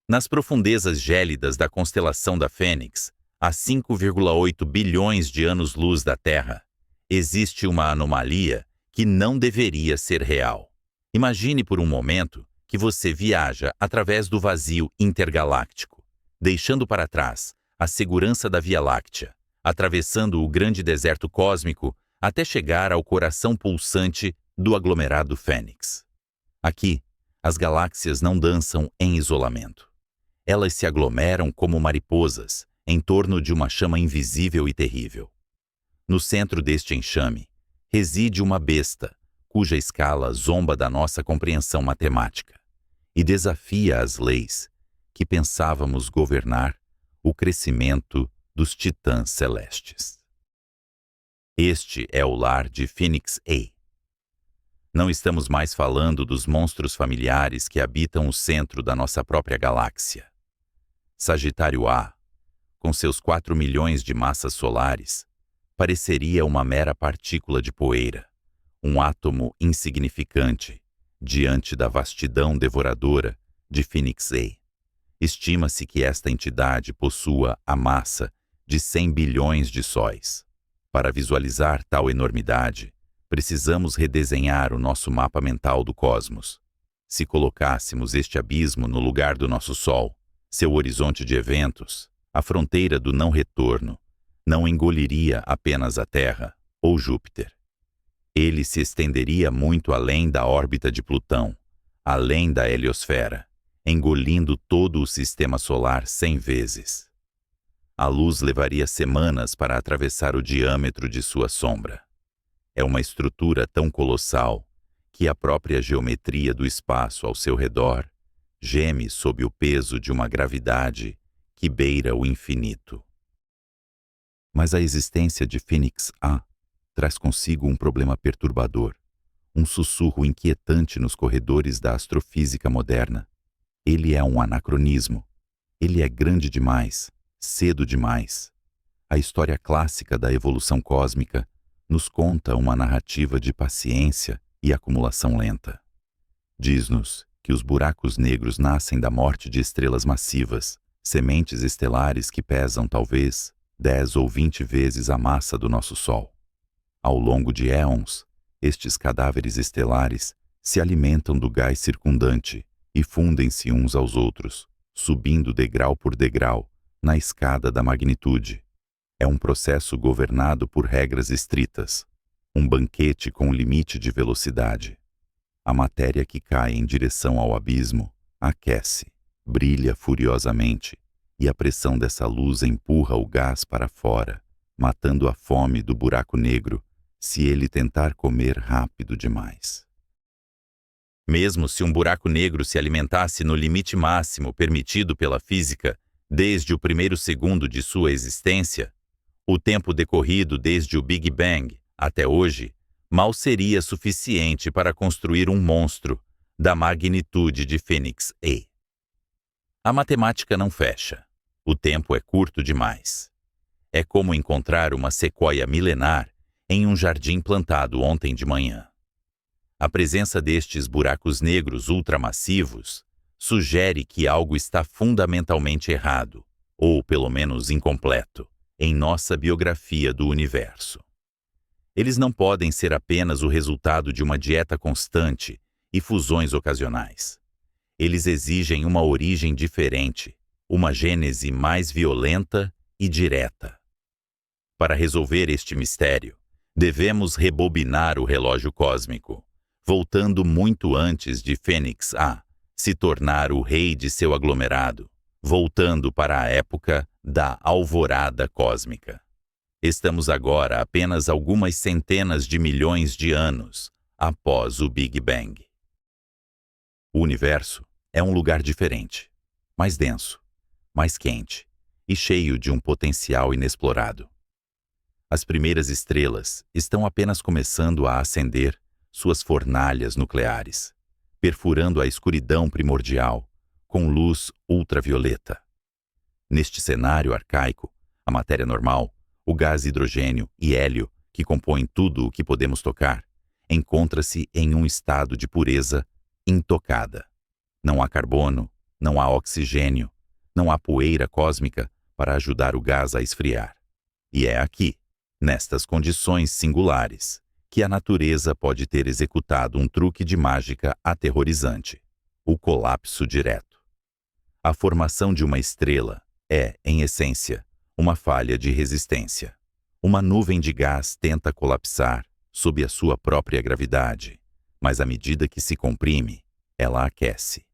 Nas profundezas gélidas da constelação da Fênix, a 5,8 bilhões de anos-luz da Terra, existe uma anomalia que não deveria ser real. Imagine por um momento que você viaja através do vazio intergaláctico, deixando para trás a segurança da Via Láctea, atravessando o grande deserto cósmico até chegar ao coração pulsante do aglomerado Fênix. Aqui, as galáxias não dançam em isolamento. Elas se aglomeram como mariposas em torno de uma chama invisível e terrível. No centro deste enxame, reside uma besta, cuja escala zomba da nossa compreensão matemática e desafia as leis que pensávamos governar o crescimento dos titãs celestes. Este é o lar de Phoenix A. Não estamos mais falando dos monstros familiares que habitam o centro da nossa própria galáxia. Sagitário A, com seus 4 milhões de massas solares, pareceria uma mera partícula de poeira, um átomo insignificante diante da vastidão devoradora de Phoenix A. Estima-se que esta entidade possua a massa de 100 bilhões de sóis. Para visualizar tal enormidade, precisamos redesenhar o nosso mapa mental do cosmos. Se colocássemos este abismo no lugar do nosso Sol, seu horizonte de eventos, a fronteira do não-retorno, não engoliria apenas a Terra ou Júpiter. Ele se estenderia muito além da órbita de Plutão, além da heliosfera, engolindo todo o sistema solar 100 vezes. A luz levaria semanas para atravessar o diâmetro de sua sombra. É uma estrutura tão colossal que a própria geometria do espaço ao seu redor geme sob o peso de uma gravidade que beira o infinito. Mas a existência de Phoenix A traz consigo um problema perturbador, um sussurro inquietante nos corredores da astrofísica moderna. Ele é um anacronismo. Ele é grande demais, cedo demais. A história clássica da evolução cósmica nos conta uma narrativa de paciência e acumulação lenta. Diz-nos que os buracos negros nascem da morte de estrelas massivas, sementes estelares que pesam talvez 10 ou 20 vezes a massa do nosso Sol. Ao longo de éons, estes cadáveres estelares se alimentam do gás circundante e fundem-se uns aos outros, subindo degrau por degrau na escada da magnitude. É um processo governado por regras estritas, um banquete com limite de velocidade. A matéria que cai em direção ao abismo aquece, brilha furiosamente, e a pressão dessa luz empurra o gás para fora, matando a fome do buraco negro se ele tentar comer rápido demais. Mesmo se um buraco negro se alimentasse no limite máximo permitido pela física desde o primeiro segundo de sua existência, o tempo decorrido desde o Big Bang até hoje mal seria suficiente para construir um monstro da magnitude de Phoenix A. A matemática não fecha. O tempo é curto demais. É como encontrar uma sequoia milenar em um jardim plantado ontem de manhã. A presença destes buracos negros ultramassivos sugere que algo está fundamentalmente errado, ou pelo menos incompleto, em nossa biografia do universo. Eles não podem ser apenas o resultado de uma dieta constante e fusões ocasionais. Eles exigem uma origem diferente, uma gênese mais violenta e direta. Para resolver este mistério, devemos rebobinar o relógio cósmico, voltando muito antes de Fênix A se tornar o rei de seu aglomerado, voltando para a época da alvorada cósmica. Estamos agora apenas algumas centenas de milhões de anos após o Big Bang. O universo é um lugar diferente, mais denso, mais quente e cheio de um potencial inexplorado. As primeiras estrelas estão apenas começando a acender suas fornalhas nucleares, perfurando a escuridão primordial com luz ultravioleta. Neste cenário arcaico, a matéria normal, o gás hidrogênio e hélio, que compõem tudo o que podemos tocar, encontra-se em um estado de pureza intocada. Não há carbono, não há oxigênio, não há poeira cósmica para ajudar o gás a esfriar. E é aqui, nestas condições singulares, que a natureza pode ter executado um truque de mágica aterrorizante: o colapso direto. A formação de uma estrela é, em essência, uma falha de resistência. Uma nuvem de gás tenta colapsar sob a sua própria gravidade, mas à medida que se comprime, ela aquece.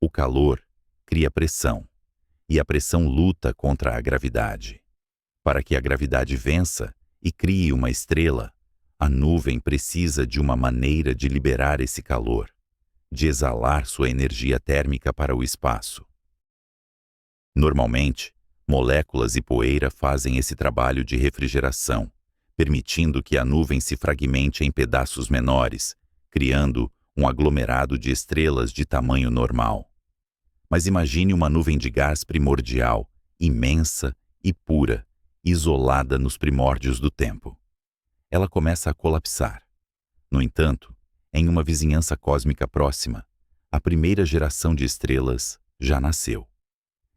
O calor cria pressão, e a pressão luta contra a gravidade. Para que a gravidade vença e crie uma estrela, a nuvem precisa de uma maneira de liberar esse calor, de exalar sua energia térmica para o espaço. Normalmente, moléculas e poeira fazem esse trabalho de refrigeração, permitindo que a nuvem se fragmente em pedaços menores, criando um aglomerado de estrelas de tamanho normal. Mas imagine uma nuvem de gás primordial, imensa e pura, isolada nos primórdios do tempo. Ela começa a colapsar. No entanto, em uma vizinhança cósmica próxima, a primeira geração de estrelas já nasceu.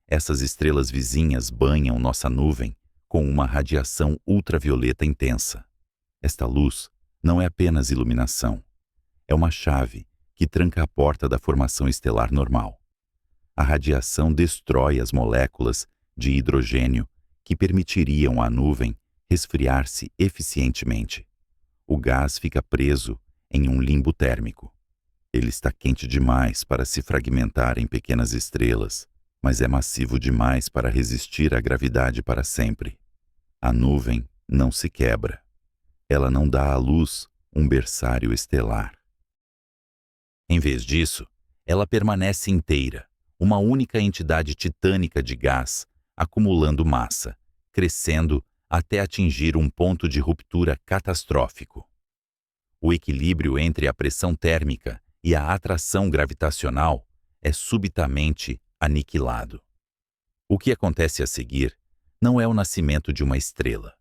Essas estrelas vizinhas banham nossa nuvem com uma radiação ultravioleta intensa. Esta luz não é apenas iluminação. É uma chave que tranca a porta da formação estelar normal. A radiação destrói as moléculas de hidrogênio que permitiriam à nuvem resfriar-se eficientemente. O gás fica preso em um limbo térmico. Ele está quente demais para se fragmentar em pequenas estrelas, mas é massivo demais para resistir à gravidade para sempre. A nuvem não se quebra. Ela não dá à luz um berçário estelar. Em vez disso, ela permanece inteira, uma única entidade titânica de gás, acumulando massa, crescendo até atingir um ponto de ruptura catastrófico. O equilíbrio entre a pressão térmica e a atração gravitacional é subitamente aniquilado. O que acontece a seguir não é o nascimento de uma estrela.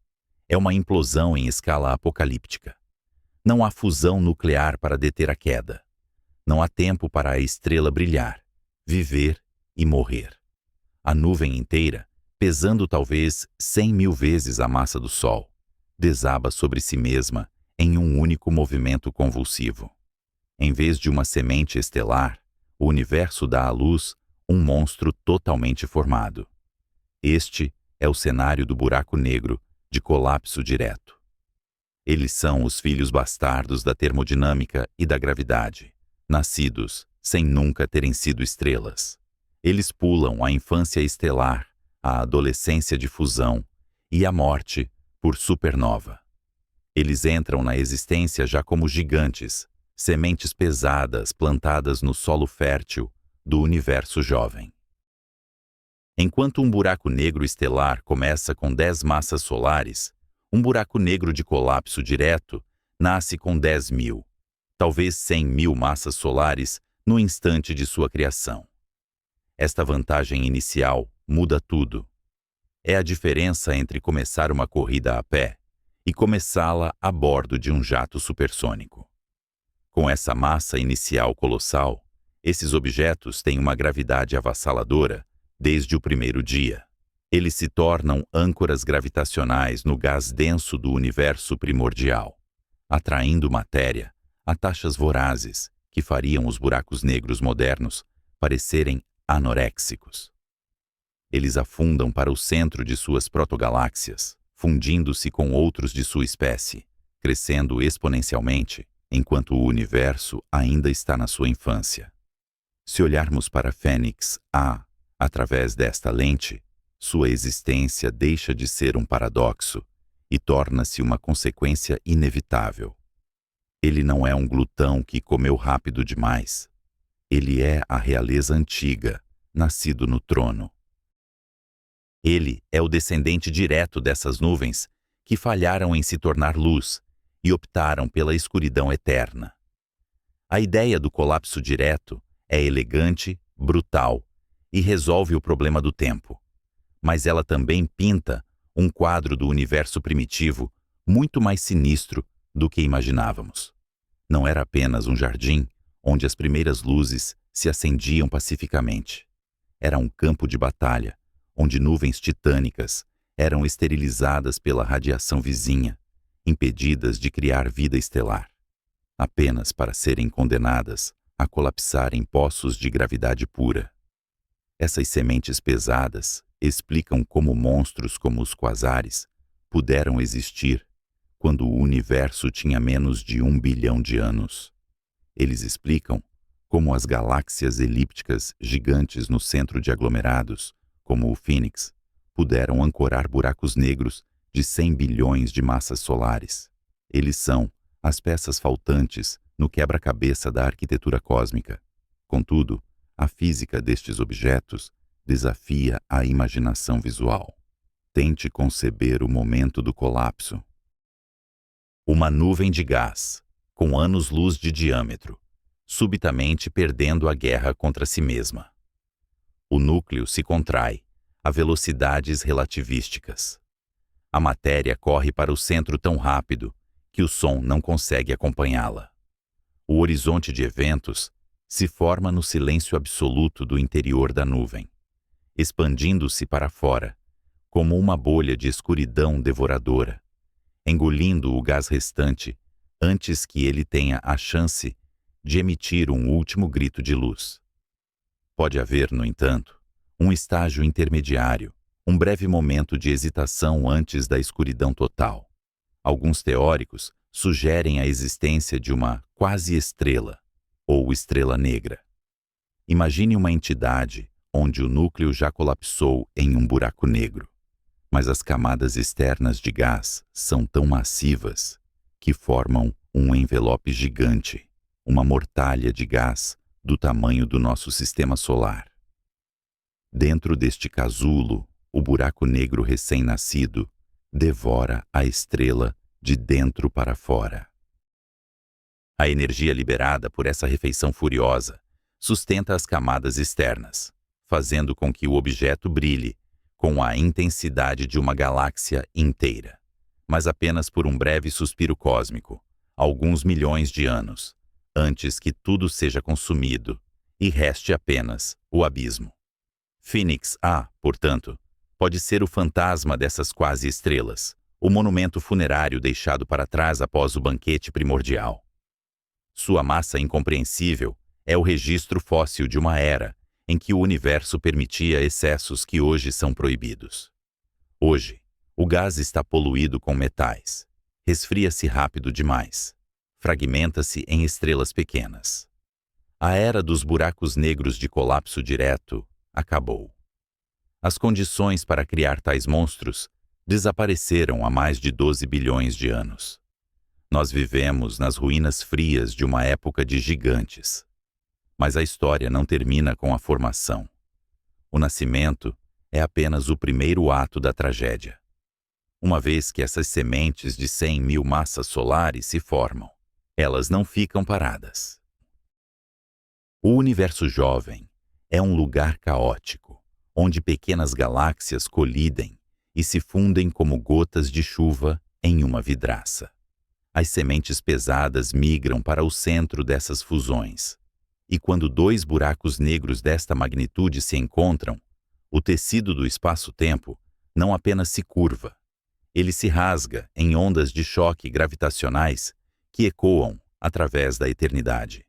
É uma implosão em escala apocalíptica. Não há fusão nuclear para deter a queda. Não há tempo para a estrela brilhar, viver e morrer. A nuvem inteira, pesando talvez 100.000 vezes a massa do Sol, desaba sobre si mesma em um único movimento convulsivo. Em vez de uma semente estelar, o universo dá à luz um monstro totalmente formado. Este é o cenário do buraco negro de colapso direto. Eles são os filhos bastardos da termodinâmica e da gravidade, nascidos sem nunca terem sido estrelas. Eles pulam a infância estelar, a adolescência de fusão e a morte por supernova. Eles entram na existência já como gigantes, sementes pesadas plantadas no solo fértil do universo jovem. Enquanto um buraco negro estelar começa com 10 massas solares, um buraco negro de colapso direto nasce com 10.000, talvez 100.000 massas solares no instante de sua criação. Esta vantagem inicial muda tudo. É a diferença entre começar uma corrida a pé e começá-la a bordo de um jato supersônico. Com essa massa inicial colossal, esses objetos têm uma gravidade avassaladora desde o primeiro dia. Eles se tornam âncoras gravitacionais no gás denso do universo primordial, atraindo matéria a taxas vorazes que fariam os buracos negros modernos parecerem anoréxicos. Eles afundam para o centro de suas protogaláxias, fundindo-se com outros de sua espécie, crescendo exponencialmente, enquanto o universo ainda está na sua infância. Se olharmos para Fênix A através desta lente, sua existência deixa de ser um paradoxo e torna-se uma consequência inevitável. Ele não é um glutão que comeu rápido demais. Ele é a realeza antiga, nascido no trono. Ele é o descendente direto dessas nuvens que falharam em se tornar luz e optaram pela escuridão eterna. A ideia do colapso direto é elegante, brutal e resolve o problema do tempo. Mas ela também pinta um quadro do universo primitivo muito mais sinistro do que imaginávamos. Não era apenas um jardim onde as primeiras luzes se acendiam pacificamente. Era um campo de batalha, onde nuvens titânicas eram esterilizadas pela radiação vizinha, impedidas de criar vida estelar, apenas para serem condenadas a colapsar em poços de gravidade pura. Essas sementes pesadas explicam como monstros como os quasares puderam existir quando o universo tinha menos de 1 bilhão de anos. Eles explicam como as galáxias elípticas gigantes no centro de aglomerados, como o Fênix, puderam ancorar buracos negros de 100 bilhões de massas solares. Eles são as peças faltantes no quebra-cabeça da arquitetura cósmica. Contudo, a física destes objetos desafia a imaginação visual. Tente conceber o momento do colapso. Uma nuvem de gás, com anos-luz de diâmetro, subitamente perdendo a guerra contra si mesma. O núcleo se contrai a velocidades relativísticas. A matéria corre para o centro tão rápido que o som não consegue acompanhá-la. O horizonte de eventos se forma no silêncio absoluto do interior da nuvem, expandindo-se para fora, como uma bolha de escuridão devoradora, engolindo o gás restante antes que ele tenha a chance de emitir um último grito de luz. Pode haver, no entanto, um estágio intermediário, um breve momento de hesitação antes da escuridão total. Alguns teóricos sugerem a existência de uma quase-estrela, ou estrela negra. Imagine uma entidade onde o núcleo já colapsou em um buraco negro, mas as camadas externas de gás são tão massivas que formam um envelope gigante, uma mortalha de gás do tamanho do nosso sistema solar. Dentro deste casulo, o buraco negro recém-nascido devora a estrela de dentro para fora. A energia liberada por essa refeição furiosa sustenta as camadas externas, fazendo com que o objeto brilhe com a intensidade de uma galáxia inteira, mas apenas por um breve suspiro cósmico, alguns milhões de anos, antes que tudo seja consumido e reste apenas o abismo. Fênix A, portanto, pode ser o fantasma dessas quase-estrelas, o monumento funerário deixado para trás após o banquete primordial. Sua massa incompreensível é o registro fóssil de uma era em que o universo permitia excessos que hoje são proibidos. Hoje, o gás está poluído com metais, resfria-se rápido demais, fragmenta-se em estrelas pequenas. A era dos buracos negros de colapso direto acabou. As condições para criar tais monstros desapareceram há mais de 12 bilhões de anos. Nós vivemos nas ruínas frias de uma época de gigantes. Mas a história não termina com a formação. O nascimento é apenas o primeiro ato da tragédia. Uma vez que essas sementes de 100 mil massas solares se formam, elas não ficam paradas. O universo jovem é um lugar caótico, onde pequenas galáxias colidem e se fundem como gotas de chuva em uma vidraça. As sementes pesadas migram para o centro dessas fusões, e quando dois buracos negros desta magnitude se encontram, O tecido do espaço-tempo não apenas se curva, ele se rasga em ondas de choque gravitacionais que ecoam através da eternidade.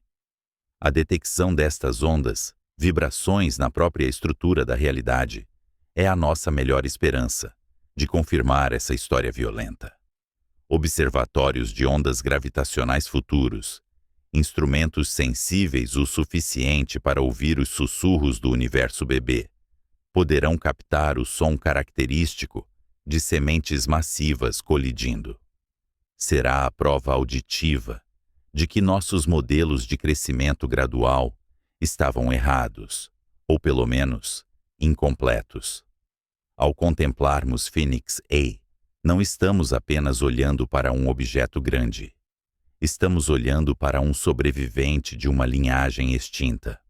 A detecção destas ondas, vibrações na própria estrutura da realidade, é a nossa melhor esperança de confirmar essa história violenta. Observatórios de ondas gravitacionais futuros, instrumentos sensíveis o suficiente para ouvir os sussurros do universo bebê, poderão captar o som característico de sementes massivas colidindo. Será a prova auditiva de que nossos modelos de crescimento gradual estavam errados, ou pelo menos incompletos. Ao contemplarmos Phoenix A, não estamos apenas olhando para um objeto grande. Estamos olhando para um sobrevivente de uma linhagem extinta.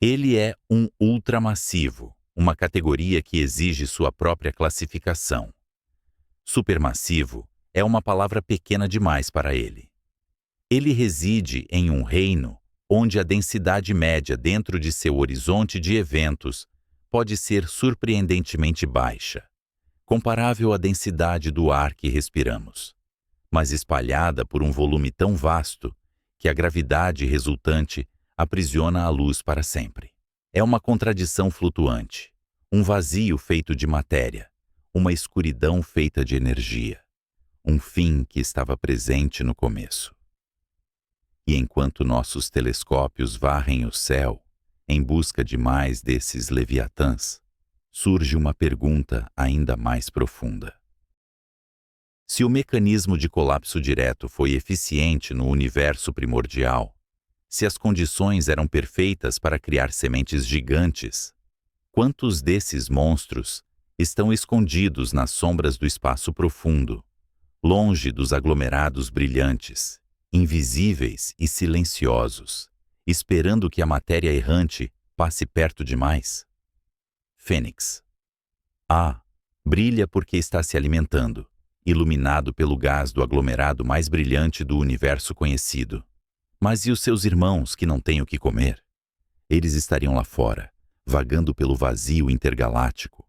Ele é um ultramassivo, uma categoria que exige sua própria classificação. Supermassivo é uma palavra pequena demais para ele. Ele reside em um reino onde a densidade média dentro de seu horizonte de eventos pode ser surpreendentemente baixa, comparável à densidade do ar que respiramos, mas espalhada por um volume tão vasto que a gravidade resultante aprisiona a luz para sempre. É uma contradição flutuante, um vazio feito de matéria, uma escuridão feita de energia, um fim que estava presente no começo. E enquanto nossos telescópios varrem o céu em busca de mais desses leviatãs, surge uma pergunta ainda mais profunda. Se o mecanismo de colapso direto foi eficiente no universo primordial, se as condições eram perfeitas para criar sementes gigantes, quantos desses monstros estão escondidos nas sombras do espaço profundo, longe dos aglomerados brilhantes, invisíveis e silenciosos, esperando que a matéria errante passe perto demais? Fênix A brilha porque está se alimentando, iluminado pelo gás do aglomerado mais brilhante do universo conhecido. Mas e os seus irmãos que não têm o que comer? Eles estariam lá fora, vagando pelo vazio intergaláctico,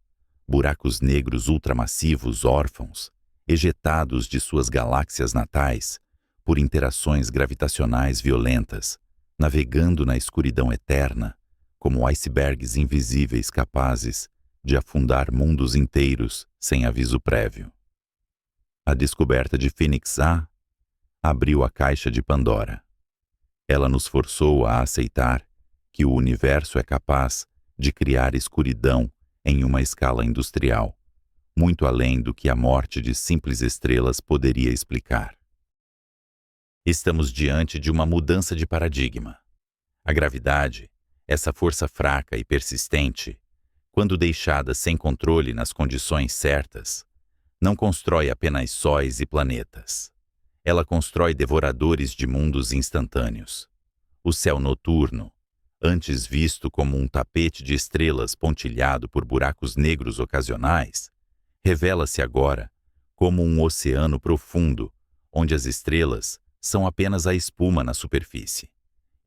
buracos negros ultramassivos órfãos, ejetados de suas galáxias natais por interações gravitacionais violentas, navegando na escuridão eterna, como icebergs invisíveis capazes de afundar mundos inteiros sem aviso prévio. A descoberta de Phoenix A abriu a caixa de Pandora. Ela nos forçou a aceitar que o universo é capaz de criar escuridão em uma escala industrial, muito além do que a morte de simples estrelas poderia explicar. Estamos diante de uma mudança de paradigma. A gravidade, essa força fraca e persistente, quando deixada sem controle nas condições certas, não constrói apenas sóis e planetas. Ela constrói devoradores de mundos instantâneos. O céu noturno, antes visto como um tapete de estrelas pontilhado por buracos negros ocasionais, revela-se agora como um oceano profundo, onde as estrelas são apenas a espuma na superfície,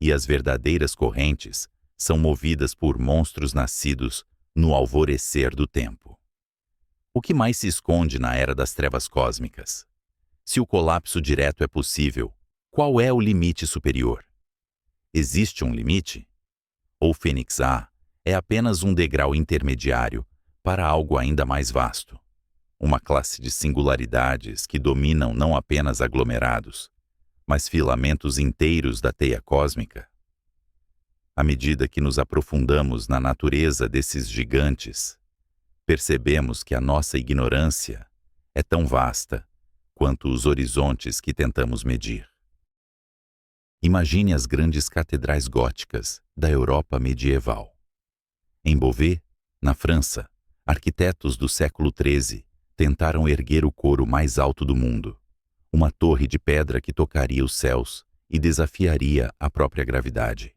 e as verdadeiras correntes são movidas por monstros nascidos no alvorecer do tempo. O que mais se esconde na era das trevas cósmicas? Se o colapso direto é possível, qual é o limite superior? Existe um limite? Ou Phoenix A é apenas um degrau intermediário para algo ainda mais vasto? Uma classe de singularidades que dominam não apenas aglomerados, mas filamentos inteiros da teia cósmica? À medida que nos aprofundamos na natureza desses gigantes, percebemos que a nossa ignorância é tão vasta quanto os horizontes que tentamos medir. Imagine as grandes catedrais góticas da Europa medieval. Em Beauvais, na França, arquitetos do século XIII tentaram erguer o coro mais alto do mundo, uma torre de pedra que tocaria os céus e desafiaria a própria gravidade.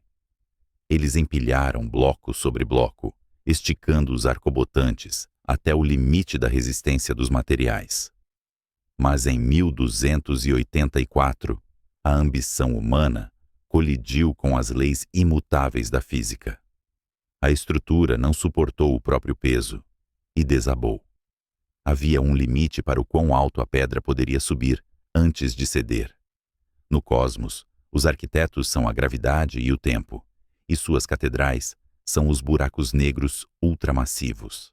Eles empilharam bloco sobre bloco, esticando os arcobotantes até o limite da resistência dos materiais. Mas em 1284, a ambição humana colidiu com as leis imutáveis da física. A estrutura não suportou o próprio peso e desabou. Havia um limite para o quão alto a pedra poderia subir antes de ceder. No cosmos, os arquitetos são a gravidade e o tempo, e suas catedrais são os buracos negros ultramassivos.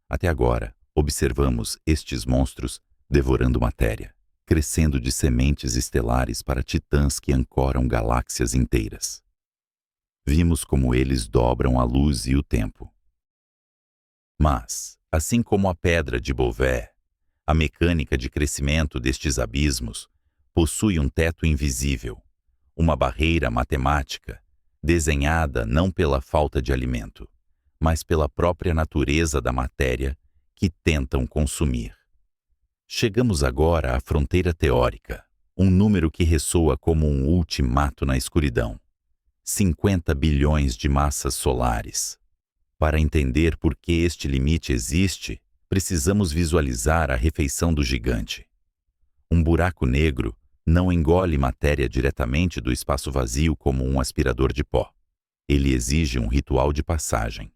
Até agora, observamos estes monstros devorando matéria, crescendo de sementes estelares para titãs que ancoram galáxias inteiras. Vimos como eles dobram a luz e o tempo. Mas, assim como a pedra de Beauvais, a mecânica de crescimento destes abismos possui um teto invisível, uma barreira matemática, desenhada não pela falta de alimento, mas pela própria natureza da matéria que tentam consumir. Chegamos agora à fronteira teórica, um número que ressoa como um ultimato na escuridão. 50 bilhões de massas solares. Para entender por que este limite existe, precisamos visualizar a refeição do gigante. Um buraco negro não engole matéria diretamente do espaço vazio como um aspirador de pó. Ele exige um ritual de passagem.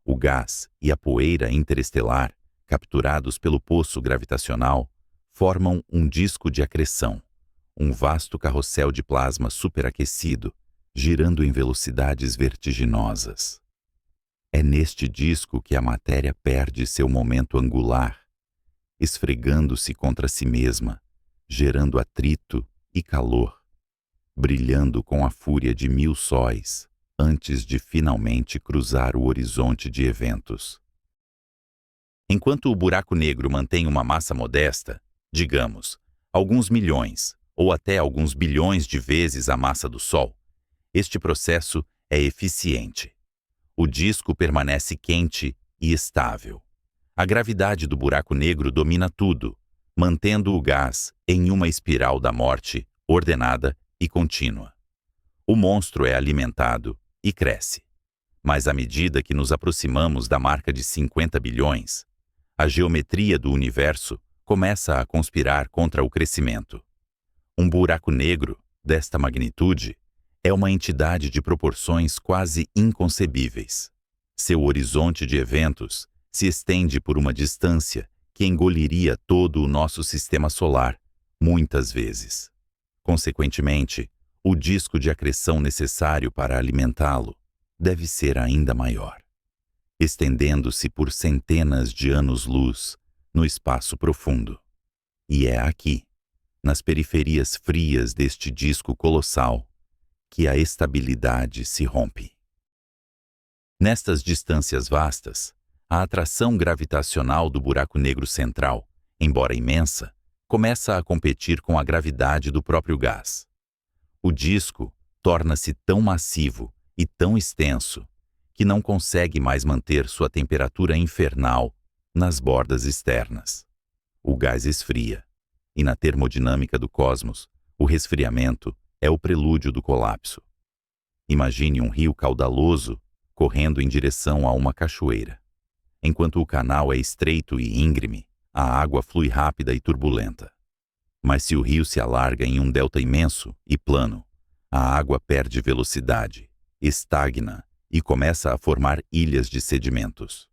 O gás e a poeira interestelar, capturados pelo poço gravitacional, formam um disco de acreção, um vasto carrossel de plasma superaquecido, girando em velocidades vertiginosas. É neste disco que a matéria perde seu momento angular, esfregando-se contra si mesma, gerando atrito e calor, brilhando com a fúria de 1000 sóis, antes de finalmente cruzar o horizonte de eventos. Enquanto o buraco negro mantém uma massa modesta, digamos, alguns milhões ou até alguns bilhões de vezes a massa do Sol, este processo é eficiente. O disco permanece quente e estável. A gravidade do buraco negro domina tudo, mantendo o gás em uma espiral da morte ordenada e contínua. O monstro é alimentado e cresce. Mas à medida que nos aproximamos da marca de 50 bilhões, a geometria do universo começa a conspirar contra o crescimento. Um buraco negro, desta magnitude, é uma entidade de proporções quase inconcebíveis. Seu horizonte de eventos se estende por uma distância que engoliria todo o nosso sistema solar, muitas vezes. Consequentemente, o disco de acreção necessário para alimentá-lo deve ser ainda maior, estendendo-se por centenas de anos-luz no espaço profundo. E é aqui, nas periferias frias deste disco colossal, que a estabilidade se rompe. Nestas distâncias vastas, a atração gravitacional do buraco negro central, embora imensa, começa a competir com a gravidade do próprio gás. O disco torna-se tão massivo e tão extenso que não consegue mais manter sua temperatura infernal nas bordas externas. O gás esfria, e na termodinâmica do cosmos, o resfriamento é o prelúdio do colapso. Imagine um rio caudaloso correndo em direção a uma cachoeira. Enquanto o canal é estreito e íngreme, a água flui rápida e turbulenta. Mas se o rio se alarga em um delta imenso e plano, a água perde velocidade, estagna e começa a formar ilhas de sedimentos.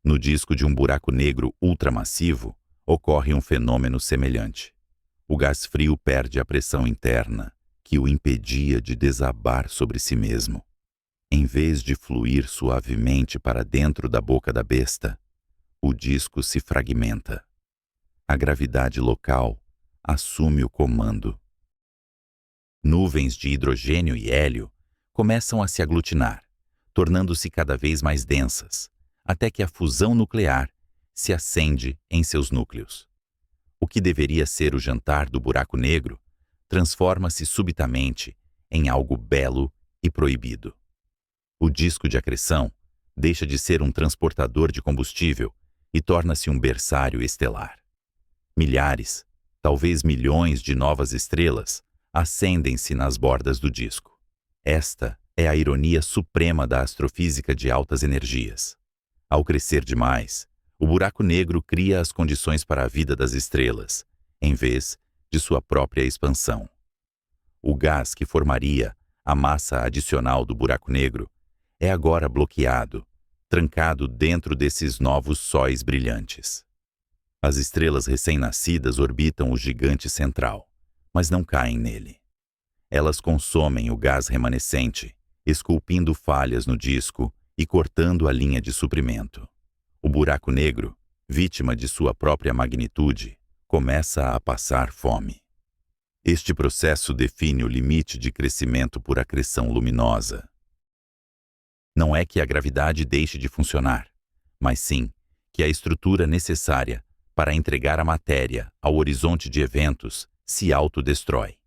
No disco de um buraco negro ultramassivo, ocorre um fenômeno semelhante. O gás frio perde a pressão interna, que o impedia de desabar sobre si mesmo. Em vez de fluir suavemente para dentro da boca da besta, o disco se fragmenta. A gravidade local assume o comando. Nuvens de hidrogênio e hélio começam a se aglutinar, tornando-se cada vez mais densas, até que a fusão nuclear se acende em seus núcleos. O que deveria ser o jantar do buraco negro transforma-se subitamente em algo belo e proibido. O disco de acreção deixa de ser um transportador de combustível e torna-se um berçário estelar. Milhares, talvez milhões de novas estrelas acendem-se nas bordas do disco. Esta é a ironia suprema da astrofísica de altas energias. Ao crescer demais, o buraco negro cria as condições para a vida das estrelas, em vez de sua própria expansão. O gás que formaria a massa adicional do buraco negro é agora bloqueado, trancado dentro desses novos sóis brilhantes. As estrelas recém-nascidas orbitam o gigante central, mas não caem nele. Elas consomem o gás remanescente, esculpindo falhas no disco e cortando a linha de suprimento. O buraco negro, vítima de sua própria magnitude, começa a passar fome. Este processo define o limite de crescimento por acreção luminosa. Não é que a gravidade deixe de funcionar, mas sim que a estrutura necessária para entregar a matéria ao horizonte de eventos se autodestrói.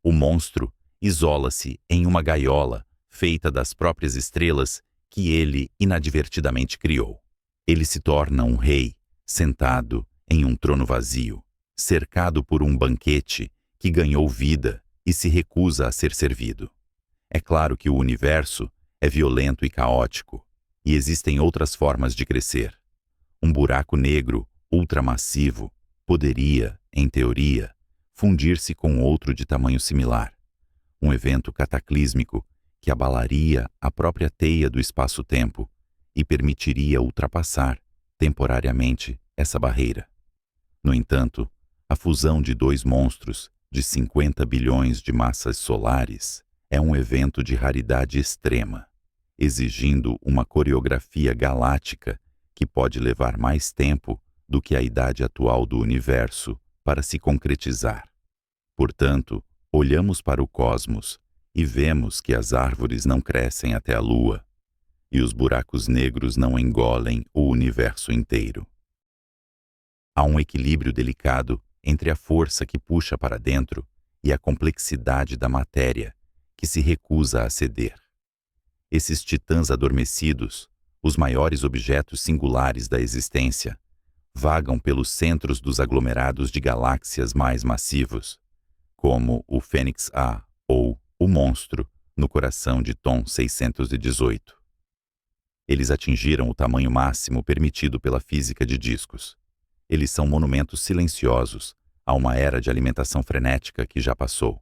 O monstro isola-se em uma gaiola feita das próprias estrelas que ele inadvertidamente criou. Ele se torna um rei, sentado em um trono vazio, cercado por um banquete que ganhou vida e se recusa a ser servido. É claro que o universo é violento e caótico, e existem outras formas de crescer. Um buraco negro ultramassivo poderia, em teoria, fundir-se com outro de tamanho similar. Um evento cataclísmico que abalaria a própria teia do espaço-tempo e permitiria ultrapassar, temporariamente, essa barreira. No entanto, a fusão de dois monstros de 50 bilhões de massas solares é um evento de raridade extrema, exigindo uma coreografia galáctica que pode levar mais tempo do que a idade atual do universo para se concretizar. Portanto, olhamos para o cosmos e vemos que as árvores não crescem até a Lua e os buracos negros não engolem o universo inteiro. Há um equilíbrio delicado entre a força que puxa para dentro e a complexidade da matéria que se recusa a ceder. Esses titãs adormecidos, os maiores objetos singulares da existência, vagam pelos centros dos aglomerados de galáxias mais massivos, como o Fênix A ou o Monstro no coração de Tom 618. Eles atingiram o tamanho máximo permitido pela física de discos. Eles são monumentos silenciosos a uma era de alimentação frenética que já passou,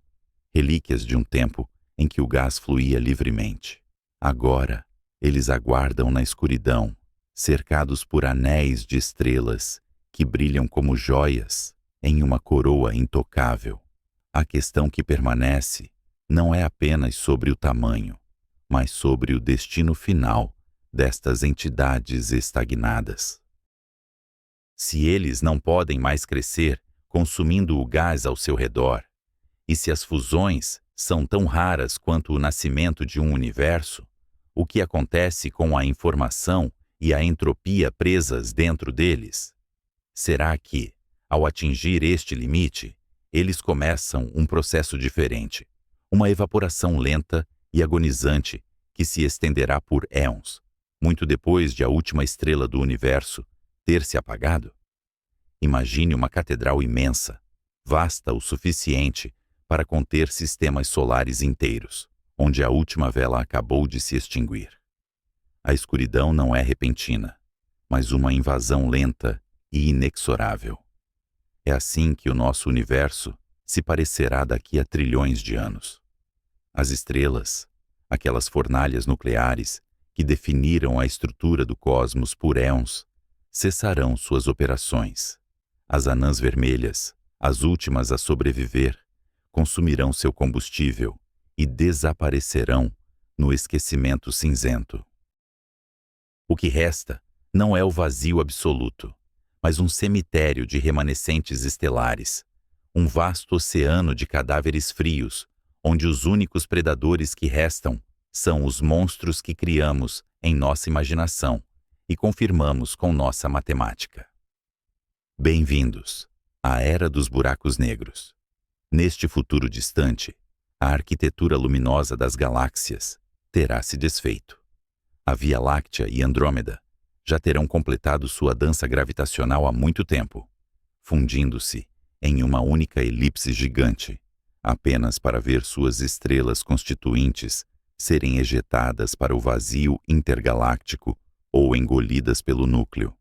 relíquias de um tempo em que o gás fluía livremente. Agora, eles aguardam na escuridão, cercados por anéis de estrelas que brilham como joias em uma coroa intocável. A questão que permanece não é apenas sobre o tamanho, mas sobre o destino final destas entidades estagnadas. Se eles não podem mais crescer consumindo o gás ao seu redor, e se as fusões são tão raras quanto o nascimento de um universo, o que acontece com a informação e a entropia presas dentro deles? Será que, ao atingir este limite, eles começam um processo diferente, uma evaporação lenta e agonizante que se estenderá por éons, muito depois de a última estrela do universo ter se apagado? Imagine uma catedral imensa, vasta o suficiente para conter sistemas solares inteiros, onde a última vela acabou de se extinguir. A escuridão não é repentina, mas uma invasão lenta e inexorável. É assim que o nosso universo se parecerá daqui a trilhões de anos. As estrelas, aquelas fornalhas nucleares que definiram a estrutura do cosmos por éons, cessarão suas operações. As anãs vermelhas, as últimas a sobreviver, consumirão seu combustível e desaparecerão no esquecimento cinzento. O que resta não é o vazio absoluto, mas um cemitério de remanescentes estelares, um vasto oceano de cadáveres frios, onde os únicos predadores que restam são os monstros que criamos em nossa imaginação e confirmamos com nossa matemática. Bem-vindos à Era dos Buracos Negros. Neste futuro distante, a arquitetura luminosa das galáxias terá se desfeito. A Via Láctea e Andrômeda já terão completado sua dança gravitacional há muito tempo, fundindo-se em uma única elipse gigante, apenas para ver suas estrelas constituintes serem ejetadas para o vazio intergaláctico ou engolidas pelo núcleo.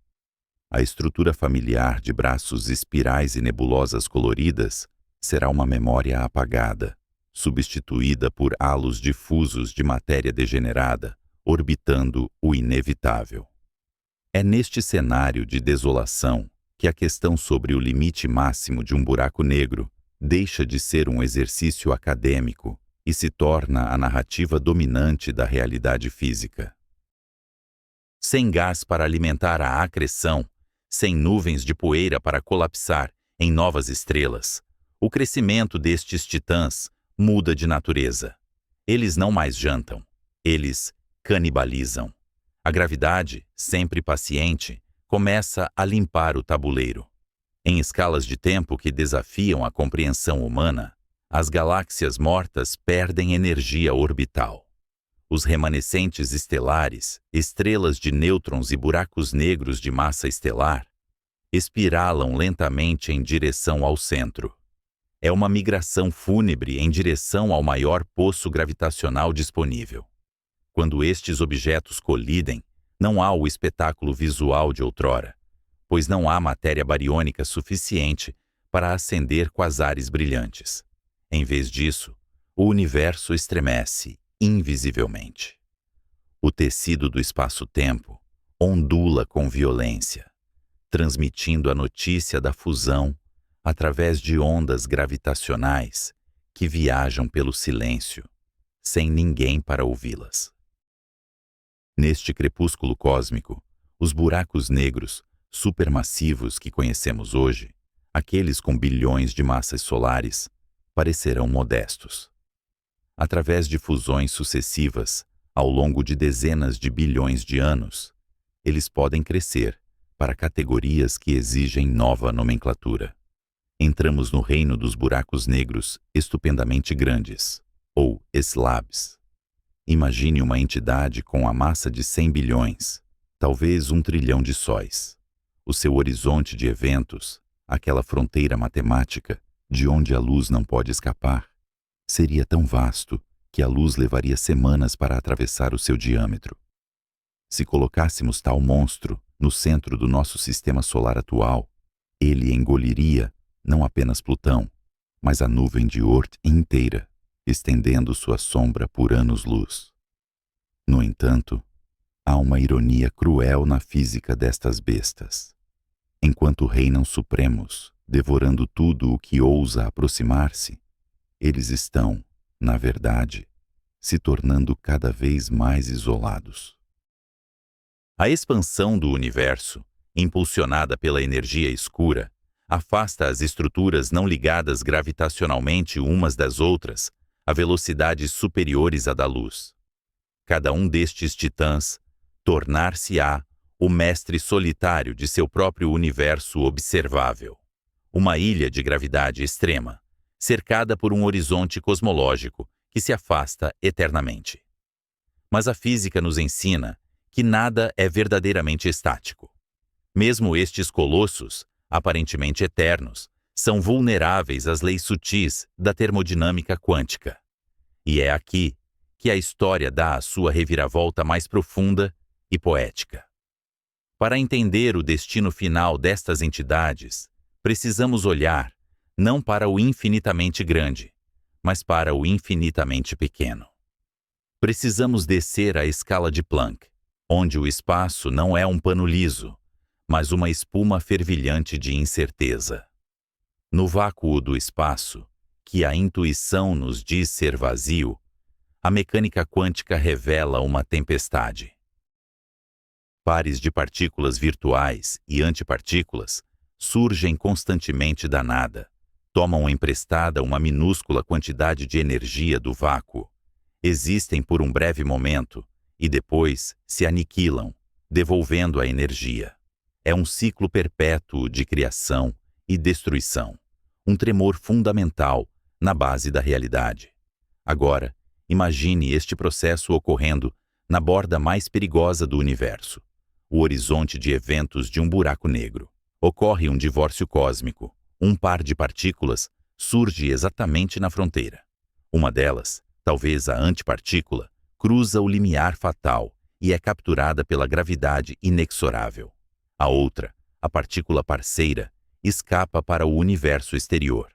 A estrutura familiar de braços espirais e nebulosas coloridas será uma memória apagada, substituída por halos difusos de matéria degenerada orbitando o inevitável. É neste cenário de desolação que a questão sobre o limite máximo de um buraco negro deixa de ser um exercício acadêmico e se torna a narrativa dominante da realidade física. Sem gás para alimentar a acreção, sem nuvens de poeira para colapsar em novas estrelas, o crescimento destes titãs muda de natureza. Eles não mais jantam, eles canibalizam. A gravidade, sempre paciente, começa a limpar o tabuleiro. Em escalas de tempo que desafiam a compreensão humana, as galáxias mortas perdem energia orbital. Os remanescentes estelares, estrelas de nêutrons e buracos negros de massa estelar, espiralam lentamente em direção ao centro. É uma migração fúnebre em direção ao maior poço gravitacional disponível. Quando estes objetos colidem, não há o espetáculo visual de outrora, pois não há matéria bariônica suficiente para acender quasares brilhantes. Em vez disso, o universo estremece invisivelmente. O tecido do espaço-tempo ondula com violência, transmitindo a notícia da fusão através de ondas gravitacionais que viajam pelo silêncio, sem ninguém para ouvi-las. Neste crepúsculo cósmico, os buracos negros supermassivos que conhecemos hoje, aqueles com bilhões de massas solares, parecerão modestos. Através de fusões sucessivas, ao longo de dezenas de bilhões de anos, eles podem crescer para categorias que exigem nova nomenclatura. Entramos no reino dos buracos negros estupendamente grandes, ou slabs. Imagine uma entidade com a massa de 100 bilhões, talvez 1 trilhão de sóis. O seu horizonte de eventos, aquela fronteira matemática de onde a luz não pode escapar, seria tão vasto que a luz levaria semanas para atravessar o seu diâmetro. Se colocássemos tal monstro no centro do nosso sistema solar atual, ele engoliria não apenas Plutão, mas a nuvem de Oort inteira, estendendo sua sombra por anos-luz. No entanto, há uma ironia cruel na física destas bestas. Enquanto reinam supremos, devorando tudo o que ousa aproximar-se, eles estão, na verdade, se tornando cada vez mais isolados. A expansão do universo, impulsionada pela energia escura, afasta as estruturas não ligadas gravitacionalmente umas das outras a velocidades superiores à da luz. Cada um destes titãs tornar-se-á o mestre solitário de seu próprio universo observável. Uma ilha de gravidade extrema, cercada por um horizonte cosmológico que se afasta eternamente. Mas a física nos ensina que nada é verdadeiramente estático. Mesmo estes colossos, aparentemente eternos, são vulneráveis às leis sutis da termodinâmica quântica. E é aqui que a história dá a sua reviravolta mais profunda e poética. Para entender o destino final destas entidades, precisamos olhar não para o infinitamente grande, mas para o infinitamente pequeno. Precisamos descer a escala de Planck, onde o espaço não é um pano liso, mas uma espuma fervilhante de incerteza. No vácuo do espaço, que a intuição nos diz ser vazio, a mecânica quântica revela uma tempestade. Pares de partículas virtuais e antipartículas surgem constantemente da nada, tomam emprestada uma minúscula quantidade de energia do vácuo, existem por um breve momento e depois se aniquilam, devolvendo a energia. É um ciclo perpétuo de criação e destruição, um tremor fundamental na base da realidade. Agora, imagine este processo ocorrendo na borda mais perigosa do universo, o horizonte de eventos de um buraco negro. Ocorre um divórcio cósmico. Um par de partículas surge exatamente na fronteira. Uma delas, talvez a antipartícula, cruza o limiar fatal e é capturada pela gravidade inexorável. A outra, a partícula parceira, escapa para o universo exterior.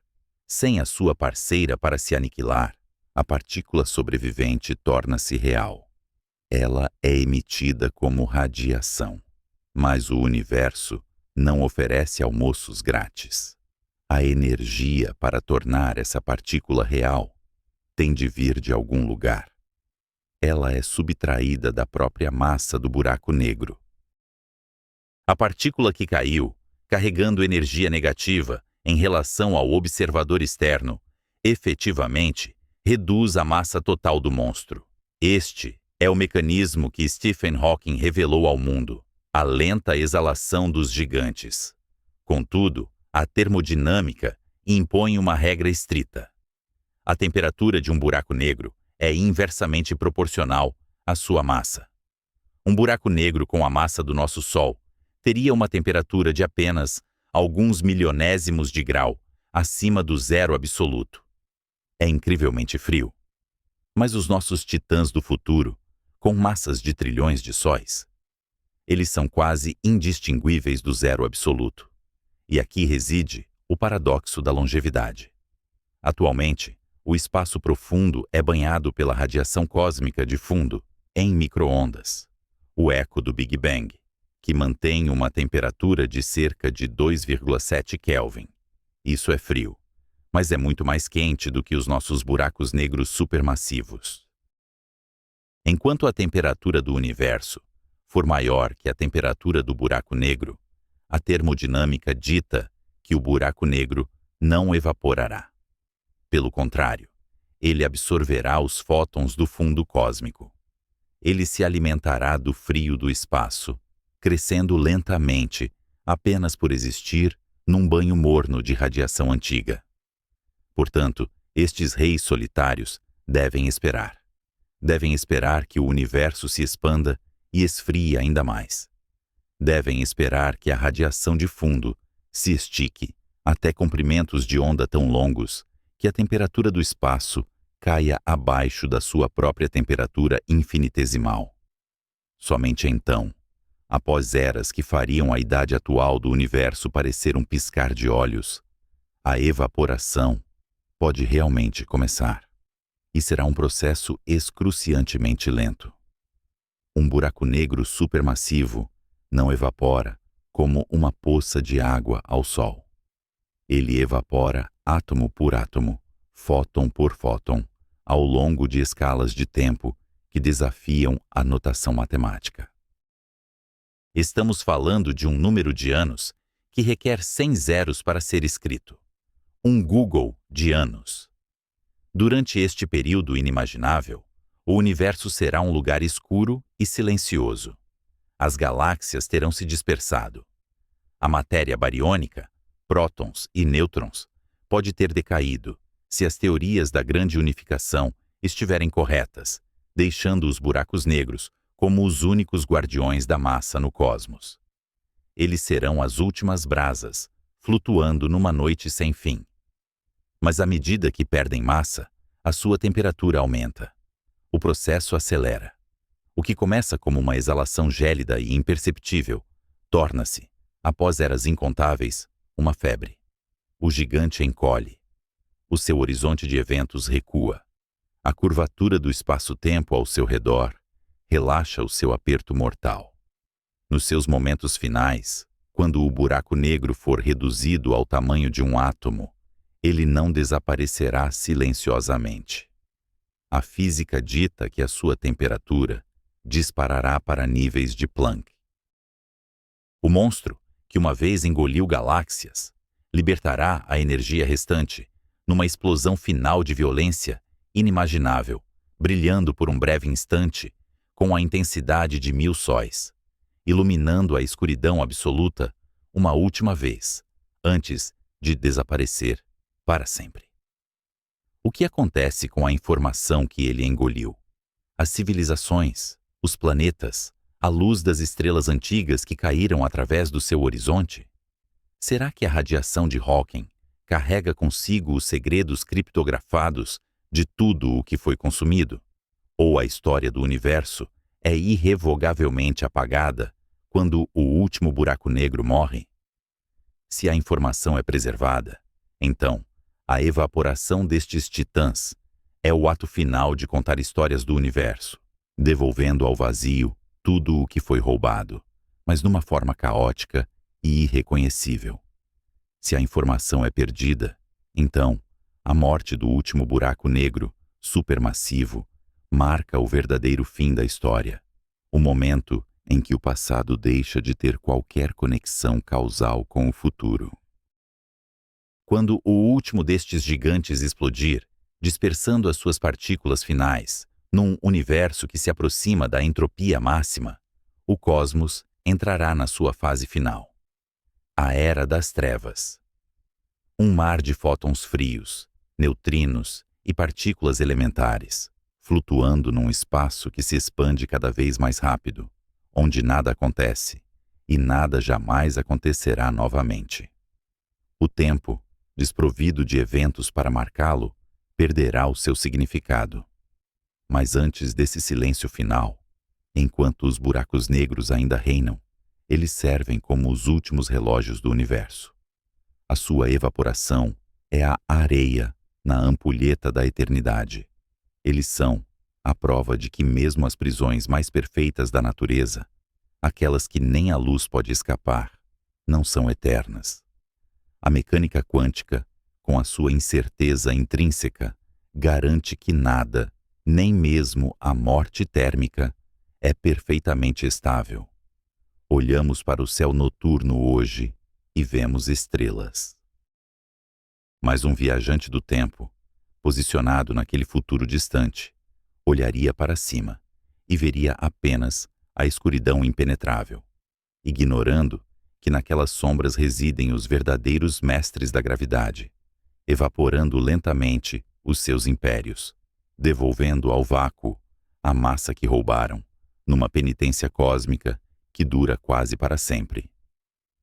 Sem a sua parceira para se aniquilar, a partícula sobrevivente torna-se real. Ela é emitida como radiação, mas o universo não oferece almoços grátis. A energia para tornar essa partícula real tem de vir de algum lugar. Ela é subtraída da própria massa do buraco negro. A partícula que caiu, carregando energia negativa em relação ao observador externo, efetivamente reduz a massa total do monstro. Este é o mecanismo que Stephen Hawking revelou ao mundo, a lenta exalação dos gigantes. Contudo, a termodinâmica impõe uma regra estrita. A temperatura de um buraco negro é inversamente proporcional à sua massa. Um buraco negro com a massa do nosso Sol teria uma temperatura de apenas alguns milionésimos de grau acima do zero absoluto. É incrivelmente frio. Mas os nossos titãs do futuro, com massas de trilhões de sóis, eles são quase indistinguíveis do zero absoluto. E aqui reside o paradoxo da longevidade. Atualmente, o espaço profundo é banhado pela radiação cósmica de fundo em micro-ondas, o eco do Big Bang, que mantém uma temperatura de cerca de 2,7 Kelvin. Isso é frio, mas é muito mais quente do que os nossos buracos negros supermassivos. Enquanto a temperatura do universo for maior que a temperatura do buraco negro, a termodinâmica dita que o buraco negro não evaporará. Pelo contrário, ele absorverá os fótons do fundo cósmico. Ele se alimentará do frio do espaço, crescendo lentamente, apenas por existir num banho morno de radiação antiga. Portanto, estes reis solitários devem esperar. Devem esperar que o universo se expanda e esfrie ainda mais. Devem esperar que a radiação de fundo se estique até comprimentos de onda tão longos que a temperatura do espaço caia abaixo da sua própria temperatura infinitesimal. Somente então, após eras que fariam a idade atual do universo parecer um piscar de olhos, a evaporação pode realmente começar. E será um processo excruciantemente lento. Um buraco negro supermassivo não evapora como uma poça de água ao sol. Ele evapora átomo por átomo, fóton por fóton, ao longo de escalas de tempo que desafiam a notação matemática. Estamos falando de um número de anos que requer 100 zeros para ser escrito. Um Google de anos. Durante este período inimaginável, o universo será um lugar escuro e silencioso. As galáxias terão se dispersado. A matéria bariônica, prótons e nêutrons, pode ter decaído se as teorias da grande unificação estiverem corretas, deixando os buracos negros como os únicos guardiões da massa no cosmos. Eles serão as últimas brasas, flutuando numa noite sem fim. Mas à medida que perdem massa, a sua temperatura aumenta. O processo acelera. O que começa como uma exalação gélida e imperceptível, torna-se, após eras incontáveis, uma febre. O gigante encolhe. O seu horizonte de eventos recua. A curvatura do espaço-tempo ao seu redor relaxa o seu aperto mortal. Nos seus momentos finais, quando o buraco negro for reduzido ao tamanho de um átomo, ele não desaparecerá silenciosamente. A física dita que a sua temperatura disparará para níveis de Planck. O monstro, que uma vez engoliu galáxias, libertará a energia restante numa explosão final de violência inimaginável, brilhando por um breve instante com a intensidade de 1000 sóis, iluminando a escuridão absoluta uma última vez, antes de desaparecer para sempre. O que acontece com a informação que ele engoliu? As civilizações, os planetas, a luz das estrelas antigas que caíram através do seu horizonte? Será que a radiação de Hawking carrega consigo os segredos criptografados de tudo o que foi consumido? Ou a história do universo é irrevogavelmente apagada quando o último buraco negro morre? Se a informação é preservada, então, a evaporação destes titãs é o ato final de contar histórias do universo. devolvendo ao vazio tudo o que foi roubado, mas numa forma caótica e irreconhecível. Se a informação é perdida, então a morte do último buraco negro, supermassivo, marca o verdadeiro fim da história, o momento em que o passado deixa de ter qualquer conexão causal com o futuro. Quando o último destes gigantes explodir, dispersando as suas partículas finais, num universo que se aproxima da entropia máxima, o cosmos entrará na sua fase final. A Era das Trevas. Um mar de fótons frios, neutrinos e partículas elementares, flutuando num espaço que se expande cada vez mais rápido, onde nada acontece e nada jamais acontecerá novamente. O tempo, desprovido de eventos para marcá-lo, perderá o seu significado. Mas antes desse silêncio final, enquanto os buracos negros ainda reinam, eles servem como os últimos relógios do universo. A sua evaporação é a areia na ampulheta da eternidade. Eles são a prova de que mesmo as prisões mais perfeitas da natureza, aquelas que nem a luz pode escapar, não são eternas. A mecânica quântica, com a sua incerteza intrínseca, garante que nada, nem mesmo a morte térmica, é perfeitamente estável. Olhamos para o céu noturno hoje e vemos estrelas. Mas um viajante do tempo, posicionado naquele futuro distante, olharia para cima e veria apenas a escuridão impenetrável, ignorando que naquelas sombras residem os verdadeiros mestres da gravidade, evaporando lentamente os seus impérios, devolvendo ao vácuo a massa que roubaram, numa penitência cósmica que dura quase para sempre.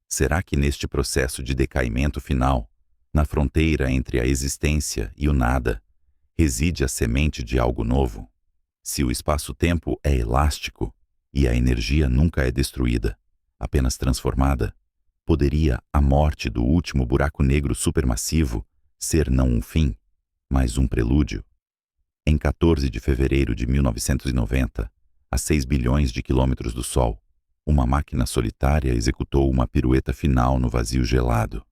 Será que neste processo de decaimento final, na fronteira entre a existência e o nada, reside a semente de algo novo? Se o espaço-tempo é elástico e a energia nunca é destruída, apenas transformada, poderia a morte do último buraco negro supermassivo ser não um fim, mas um prelúdio? Em 14 de fevereiro de 1990, a 6 bilhões de quilômetros do Sol, uma máquina solitária executou uma pirueta final no vazio gelado.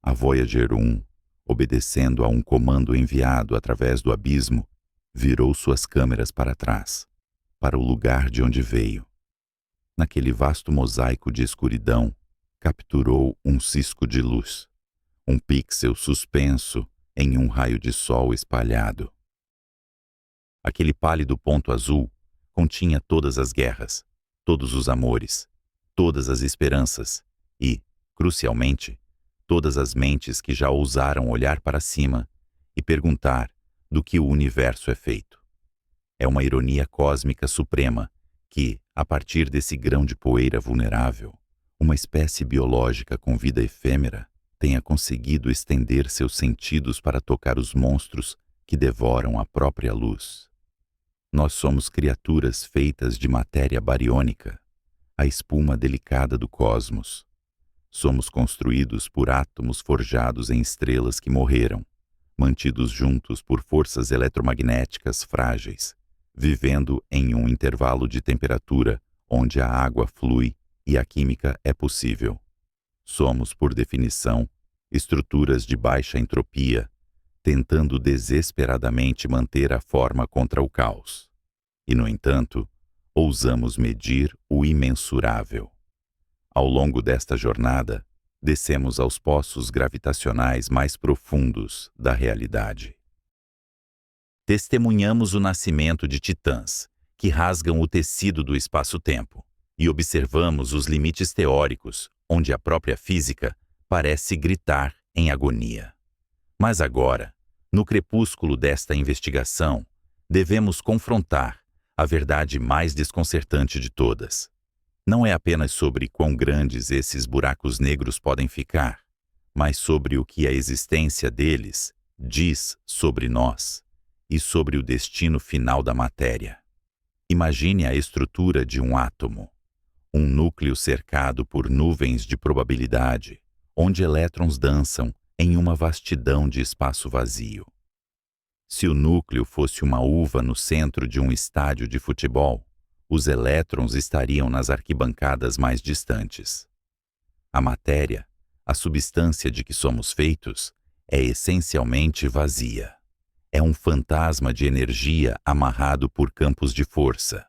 A Voyager 1, obedecendo a um comando enviado através do abismo, virou suas câmeras para trás, para o lugar de onde veio. Naquele vasto mosaico de escuridão, capturou um cisco de luz, um pixel suspenso em um raio de sol espalhado. Aquele pálido ponto azul continha todas as guerras, todos os amores, todas as esperanças e, crucialmente, todas as mentes que já ousaram olhar para cima e perguntar do que o universo é feito. É uma ironia cósmica suprema que, a partir desse grão de poeira vulnerável, uma espécie biológica com vida efêmera tenha conseguido estender seus sentidos para tocar os monstros que devoram a própria luz. Nós somos criaturas feitas de matéria bariônica, a espuma delicada do cosmos. Somos construídos por átomos forjados em estrelas que morreram, mantidos juntos por forças eletromagnéticas frágeis, vivendo em um intervalo de temperatura onde a água flui e a química é possível. Somos, por definição, estruturas de baixa entropia, tentando desesperadamente manter a forma contra o caos. E, no entanto, ousamos medir o imensurável. Ao longo desta jornada, descemos aos poços gravitacionais mais profundos da realidade. Testemunhamos o nascimento de titãs, que rasgam o tecido do espaço-tempo, e observamos os limites teóricos, onde a própria física parece gritar em agonia. Mas agora, no crepúsculo desta investigação, devemos confrontar a verdade mais desconcertante de todas. Não é apenas sobre quão grandes esses buracos negros podem ficar, mas sobre o que a existência deles diz sobre nós e sobre o destino final da matéria. Imagine a estrutura de um átomo, um núcleo cercado por nuvens de probabilidade, onde elétrons dançam em uma vastidão de espaço vazio. Se o núcleo fosse uma uva no centro de um estádio de futebol, os elétrons estariam nas arquibancadas mais distantes. A matéria, a substância de que somos feitos, é essencialmente vazia. É um fantasma de energia amarrado por campos de força.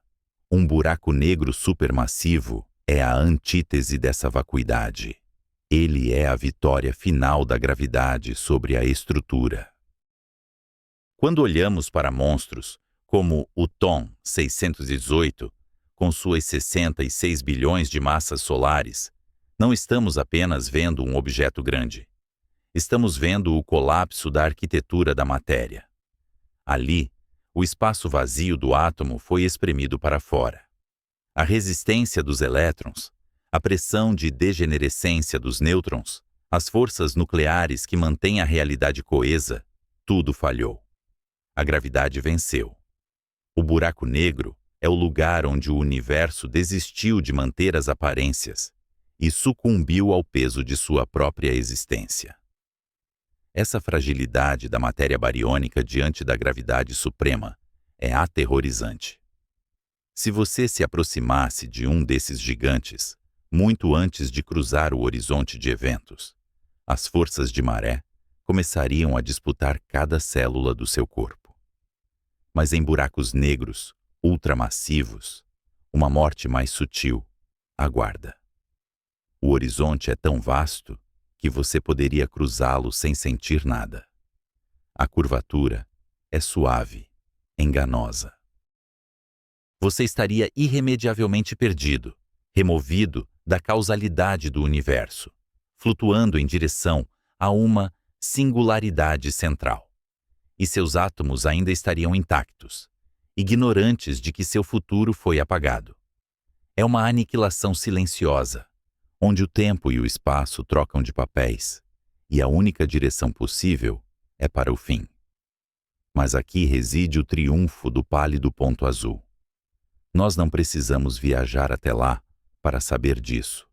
Um buraco negro supermassivo é a antítese dessa vacuidade. Ele é a vitória final da gravidade sobre a estrutura. Quando olhamos para monstros como o TOM 618, com suas 66 bilhões de massas solares, não estamos apenas vendo um objeto grande. Estamos vendo o colapso da arquitetura da matéria. Ali, o espaço vazio do átomo foi espremido para fora. A resistência dos elétrons, a pressão de degenerescência dos nêutrons, as forças nucleares que mantêm a realidade coesa, tudo falhou. A gravidade venceu. O buraco negro é o lugar onde o universo desistiu de manter as aparências e sucumbiu ao peso de sua própria existência. Essa fragilidade da matéria bariônica diante da gravidade suprema é aterrorizante. Se você se aproximasse de um desses gigantes, muito antes de cruzar o horizonte de eventos, as forças de maré começariam a disputar cada célula do seu corpo. Mas em buracos negros, ultramassivos, uma morte mais sutil aguarda. O horizonte é tão vasto que você poderia cruzá-lo sem sentir nada. A curvatura é suave, enganosa. Você estaria irremediavelmente perdido, removido da causalidade do universo, flutuando em direção a uma singularidade central. E seus átomos ainda estariam intactos, ignorantes de que seu futuro foi apagado. É uma aniquilação silenciosa, onde o tempo e o espaço trocam de papéis, e a única direção possível é para o fim. Mas aqui reside o triunfo do pálido ponto azul. Nós não precisamos viajar até lá para saber disso.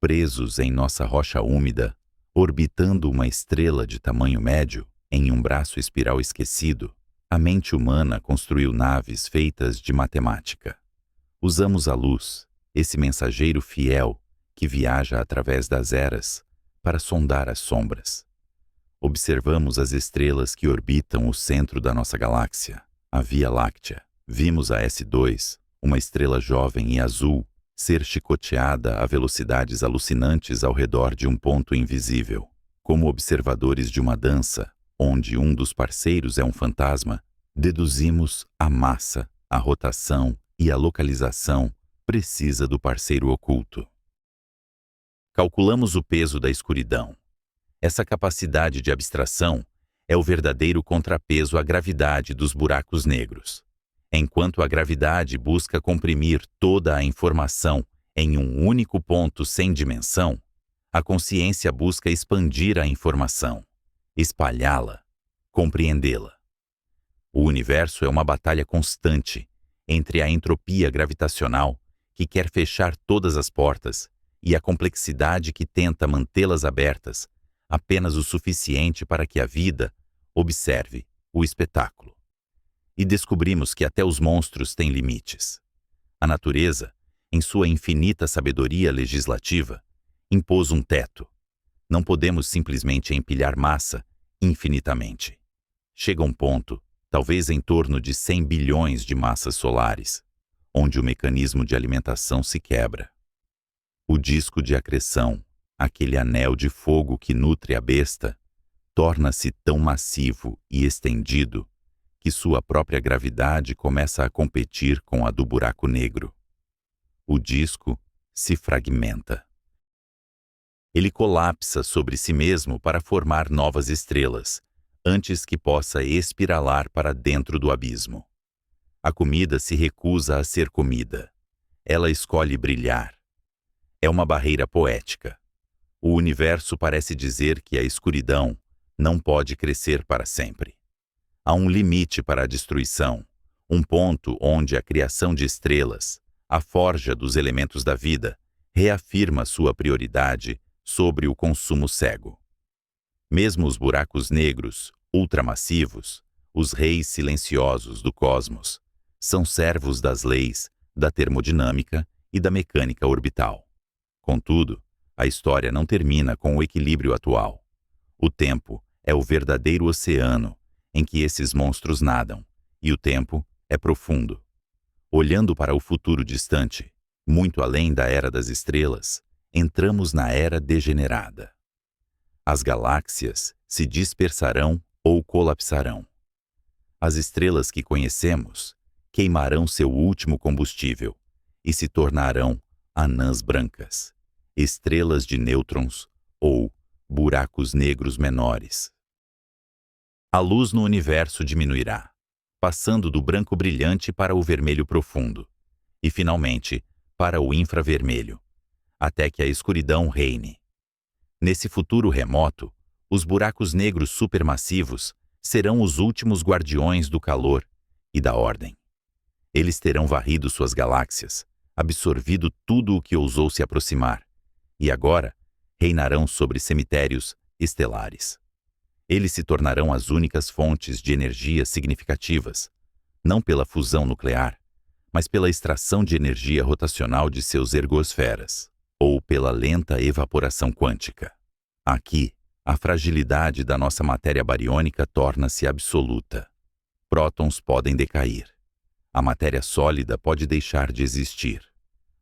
Presos em nossa rocha úmida, orbitando uma estrela de tamanho médio, em um braço espiral esquecido, a mente humana construiu naves feitas de matemática. Usamos a luz, esse mensageiro fiel que viaja através das eras, para sondar as sombras. Observamos as estrelas que orbitam o centro da nossa galáxia, a Via Láctea. Vimos a S2, uma estrela jovem e azul, ser chicoteada a velocidades alucinantes ao redor de um ponto invisível. Como observadores de uma dança, onde um dos parceiros é um fantasma, deduzimos a massa, a rotação e a localização precisa do parceiro oculto. Calculamos o peso da escuridão. Essa capacidade de abstração é o verdadeiro contrapeso à gravidade dos buracos negros. Enquanto a gravidade busca comprimir toda a informação em um único ponto sem dimensão, a consciência busca expandir a informação, espalhá-la, compreendê-la. O universo é uma batalha constante entre a entropia gravitacional, que quer fechar todas as portas, e a complexidade que tenta mantê-las abertas, apenas o suficiente para que a vida observe o espetáculo. E descobrimos que até os monstros têm limites. A natureza, em sua infinita sabedoria legislativa, impôs um teto. Não podemos simplesmente empilhar massa infinitamente. Chega um ponto, talvez em torno de 100 bilhões de massas solares, onde o mecanismo de alimentação se quebra. O disco de acreção, aquele anel de fogo que nutre a besta, torna-se tão massivo e estendido que sua própria gravidade começa a competir com a do buraco negro. O disco se fragmenta. Ele colapsa sobre si mesmo para formar novas estrelas, antes que possa espiralar para dentro do abismo. A comida se recusa a ser comida. Ela escolhe brilhar. É uma barreira poética. O universo parece dizer que a escuridão não pode crescer para sempre. Há um limite para a destruição, um ponto onde a criação de estrelas, a forja dos elementos da vida, reafirma sua prioridade sobre o consumo cego. Mesmo os buracos negros, ultramassivos, os reis silenciosos do cosmos, são servos das leis da termodinâmica e da mecânica orbital. Contudo, a história não termina com o equilíbrio atual. O tempo é o verdadeiro oceano em que esses monstros nadam, e o tempo é profundo. Olhando para o futuro distante, muito além da Era das Estrelas, entramos na Era Degenerada. As galáxias se dispersarão ou colapsarão. As estrelas que conhecemos queimarão seu último combustível e se tornarão anãs brancas, estrelas de nêutrons ou buracos negros menores. A luz no universo diminuirá, passando do branco brilhante para o vermelho profundo, e finalmente para o infravermelho, até que a escuridão reine. Nesse futuro remoto, os buracos negros supermassivos serão os últimos guardiões do calor e da ordem. Eles terão varrido suas galáxias, absorvido tudo o que ousou se aproximar, e agora reinarão sobre cemitérios estelares. Eles se tornarão as únicas fontes de energia significativas, não pela fusão nuclear, mas pela extração de energia rotacional de seus ergosferas, ou pela lenta evaporação quântica. Aqui, a fragilidade da nossa matéria bariônica torna-se absoluta. Prótons podem decair. A matéria sólida pode deixar de existir,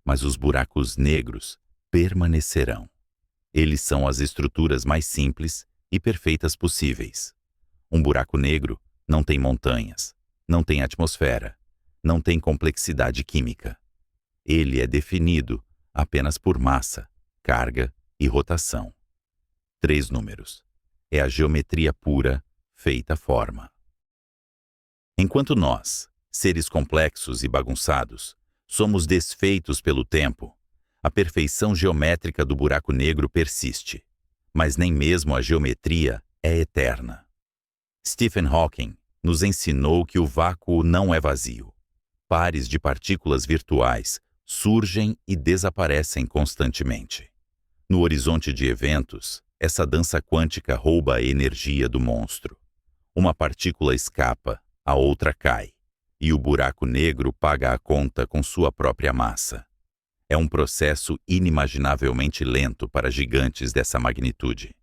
mas os buracos negros permanecerão. Eles são as estruturas mais simples e perfeitas possíveis. Um buraco negro não tem montanhas, não tem atmosfera, não tem complexidade química. Ele é definido apenas por massa, carga e rotação. 3 números. É a geometria pura, feita forma. Enquanto nós, seres complexos e bagunçados, somos desfeitos pelo tempo, a perfeição geométrica do buraco negro persiste, mas nem mesmo a geometria é eterna. Stephen Hawking nos ensinou que o vácuo não é vazio. Pares de partículas virtuais surgem e desaparecem constantemente. No horizonte de eventos, essa dança quântica rouba a energia do monstro. Uma partícula escapa, a outra cai, e o buraco negro paga a conta com sua própria massa. É um processo inimaginavelmente lento para gigantes dessa magnitude.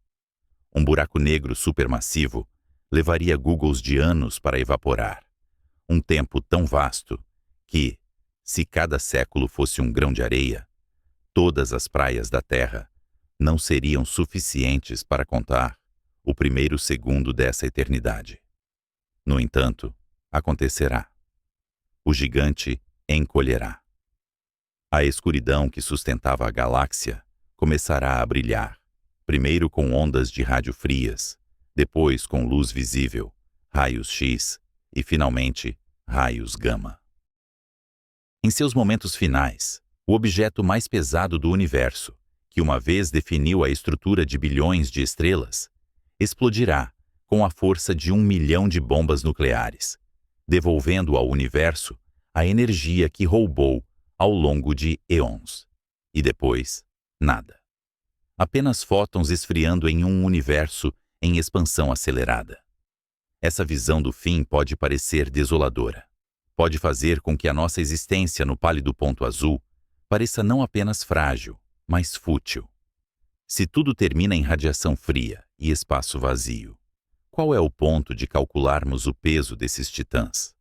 Um buraco negro supermassivo levaria Googles de anos para evaporar. Um tempo tão vasto que, se cada século fosse um grão de areia, todas as praias da Terra não seriam suficientes para contar o primeiro segundo dessa eternidade. No entanto, acontecerá. O gigante encolherá. A escuridão que sustentava a galáxia começará a brilhar, primeiro com ondas de rádio frias, depois com luz visível, raios X e, finalmente, raios gama. Em seus momentos finais, o objeto mais pesado do universo, que uma vez definiu a estrutura de bilhões de estrelas, explodirá com a força de 1 milhão de bombas nucleares, devolvendo ao universo a energia que roubou ao longo de eons. E depois, nada. Apenas fótons esfriando em um universo em expansão acelerada. Essa visão do fim pode parecer desoladora. Pode fazer com que a nossa existência no pálido ponto azul pareça não apenas frágil, mas fútil. Se tudo termina em radiação fria e espaço vazio, qual é o ponto de calcularmos o peso desses titãs?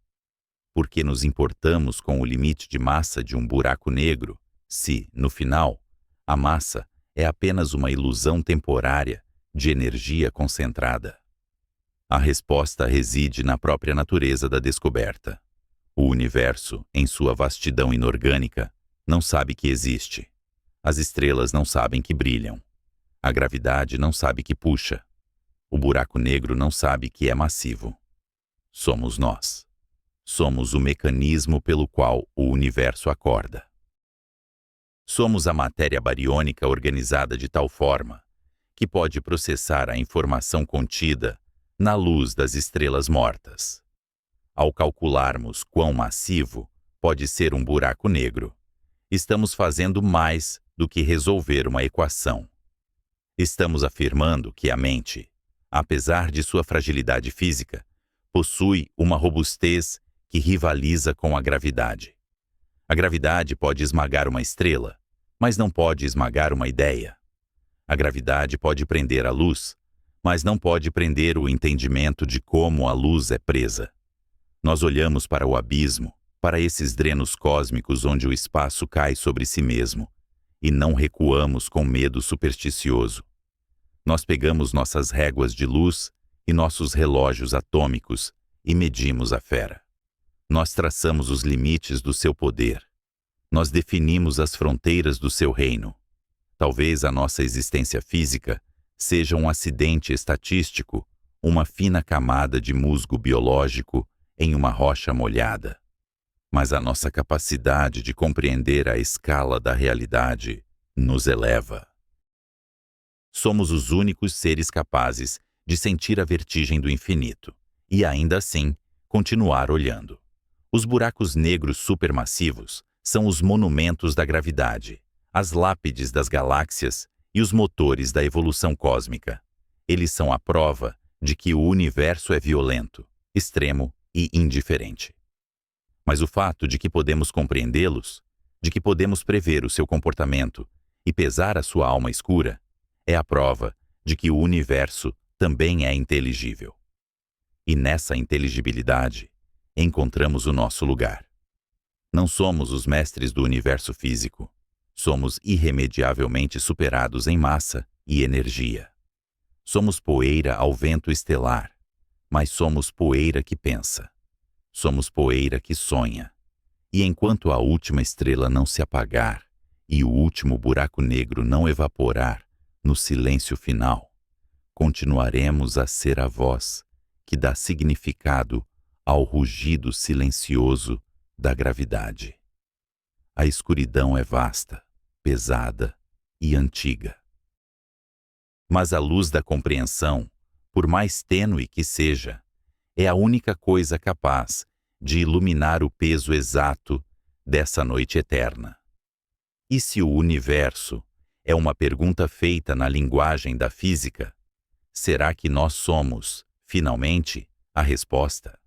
Por que nos importamos com o limite de massa de um buraco negro, se, no final, a massa é apenas uma ilusão temporária de energia concentrada? A resposta reside na própria natureza da descoberta. O universo, em sua vastidão inorgânica, não sabe que existe. As estrelas não sabem que brilham. A gravidade não sabe que puxa. O buraco negro não sabe que é massivo. Somos nós. Somos o mecanismo pelo qual o universo acorda. Somos a matéria bariônica organizada de tal forma que pode processar a informação contida na luz das estrelas mortas. Ao calcularmos quão massivo pode ser um buraco negro, estamos fazendo mais do que resolver uma equação. Estamos afirmando que a mente, apesar de sua fragilidade física, possui uma robustez que rivaliza com a gravidade. A gravidade pode esmagar uma estrela, mas não pode esmagar uma ideia. A gravidade pode prender a luz, mas não pode prender o entendimento de como a luz é presa. Nós olhamos para o abismo, para esses drenos cósmicos onde o espaço cai sobre si mesmo, e não recuamos com medo supersticioso. Nós pegamos nossas réguas de luz e nossos relógios atômicos e medimos a fera. Nós traçamos os limites do seu poder. Nós definimos as fronteiras do seu reino. Talvez a nossa existência física seja um acidente estatístico, uma fina camada de musgo biológico em uma rocha molhada. Mas a nossa capacidade de compreender a escala da realidade nos eleva. Somos os únicos seres capazes de sentir a vertigem do infinito e, ainda assim, continuar olhando. Os buracos negros supermassivos são os monumentos da gravidade, as lápides das galáxias e os motores da evolução cósmica. Eles são a prova de que o universo é violento, extremo e indiferente. Mas o fato de que podemos compreendê-los, de que podemos prever o seu comportamento e pesar a sua alma escura, é a prova de que o universo também é inteligível. E nessa inteligibilidade, encontramos o nosso lugar. Não somos os mestres do universo físico. Somos irremediavelmente superados em massa e energia. Somos poeira ao vento estelar, mas somos poeira que pensa. Somos poeira que sonha. E enquanto a última estrela não se apagar e o último buraco negro não evaporar no silêncio final, continuaremos a ser a voz que dá significado ao rugido silencioso da gravidade. A escuridão é vasta, pesada e antiga. Mas a luz da compreensão, por mais tênue que seja, é a única coisa capaz de iluminar o peso exato dessa noite eterna. E se o universo é uma pergunta feita na linguagem da física, será que nós somos, finalmente, a resposta?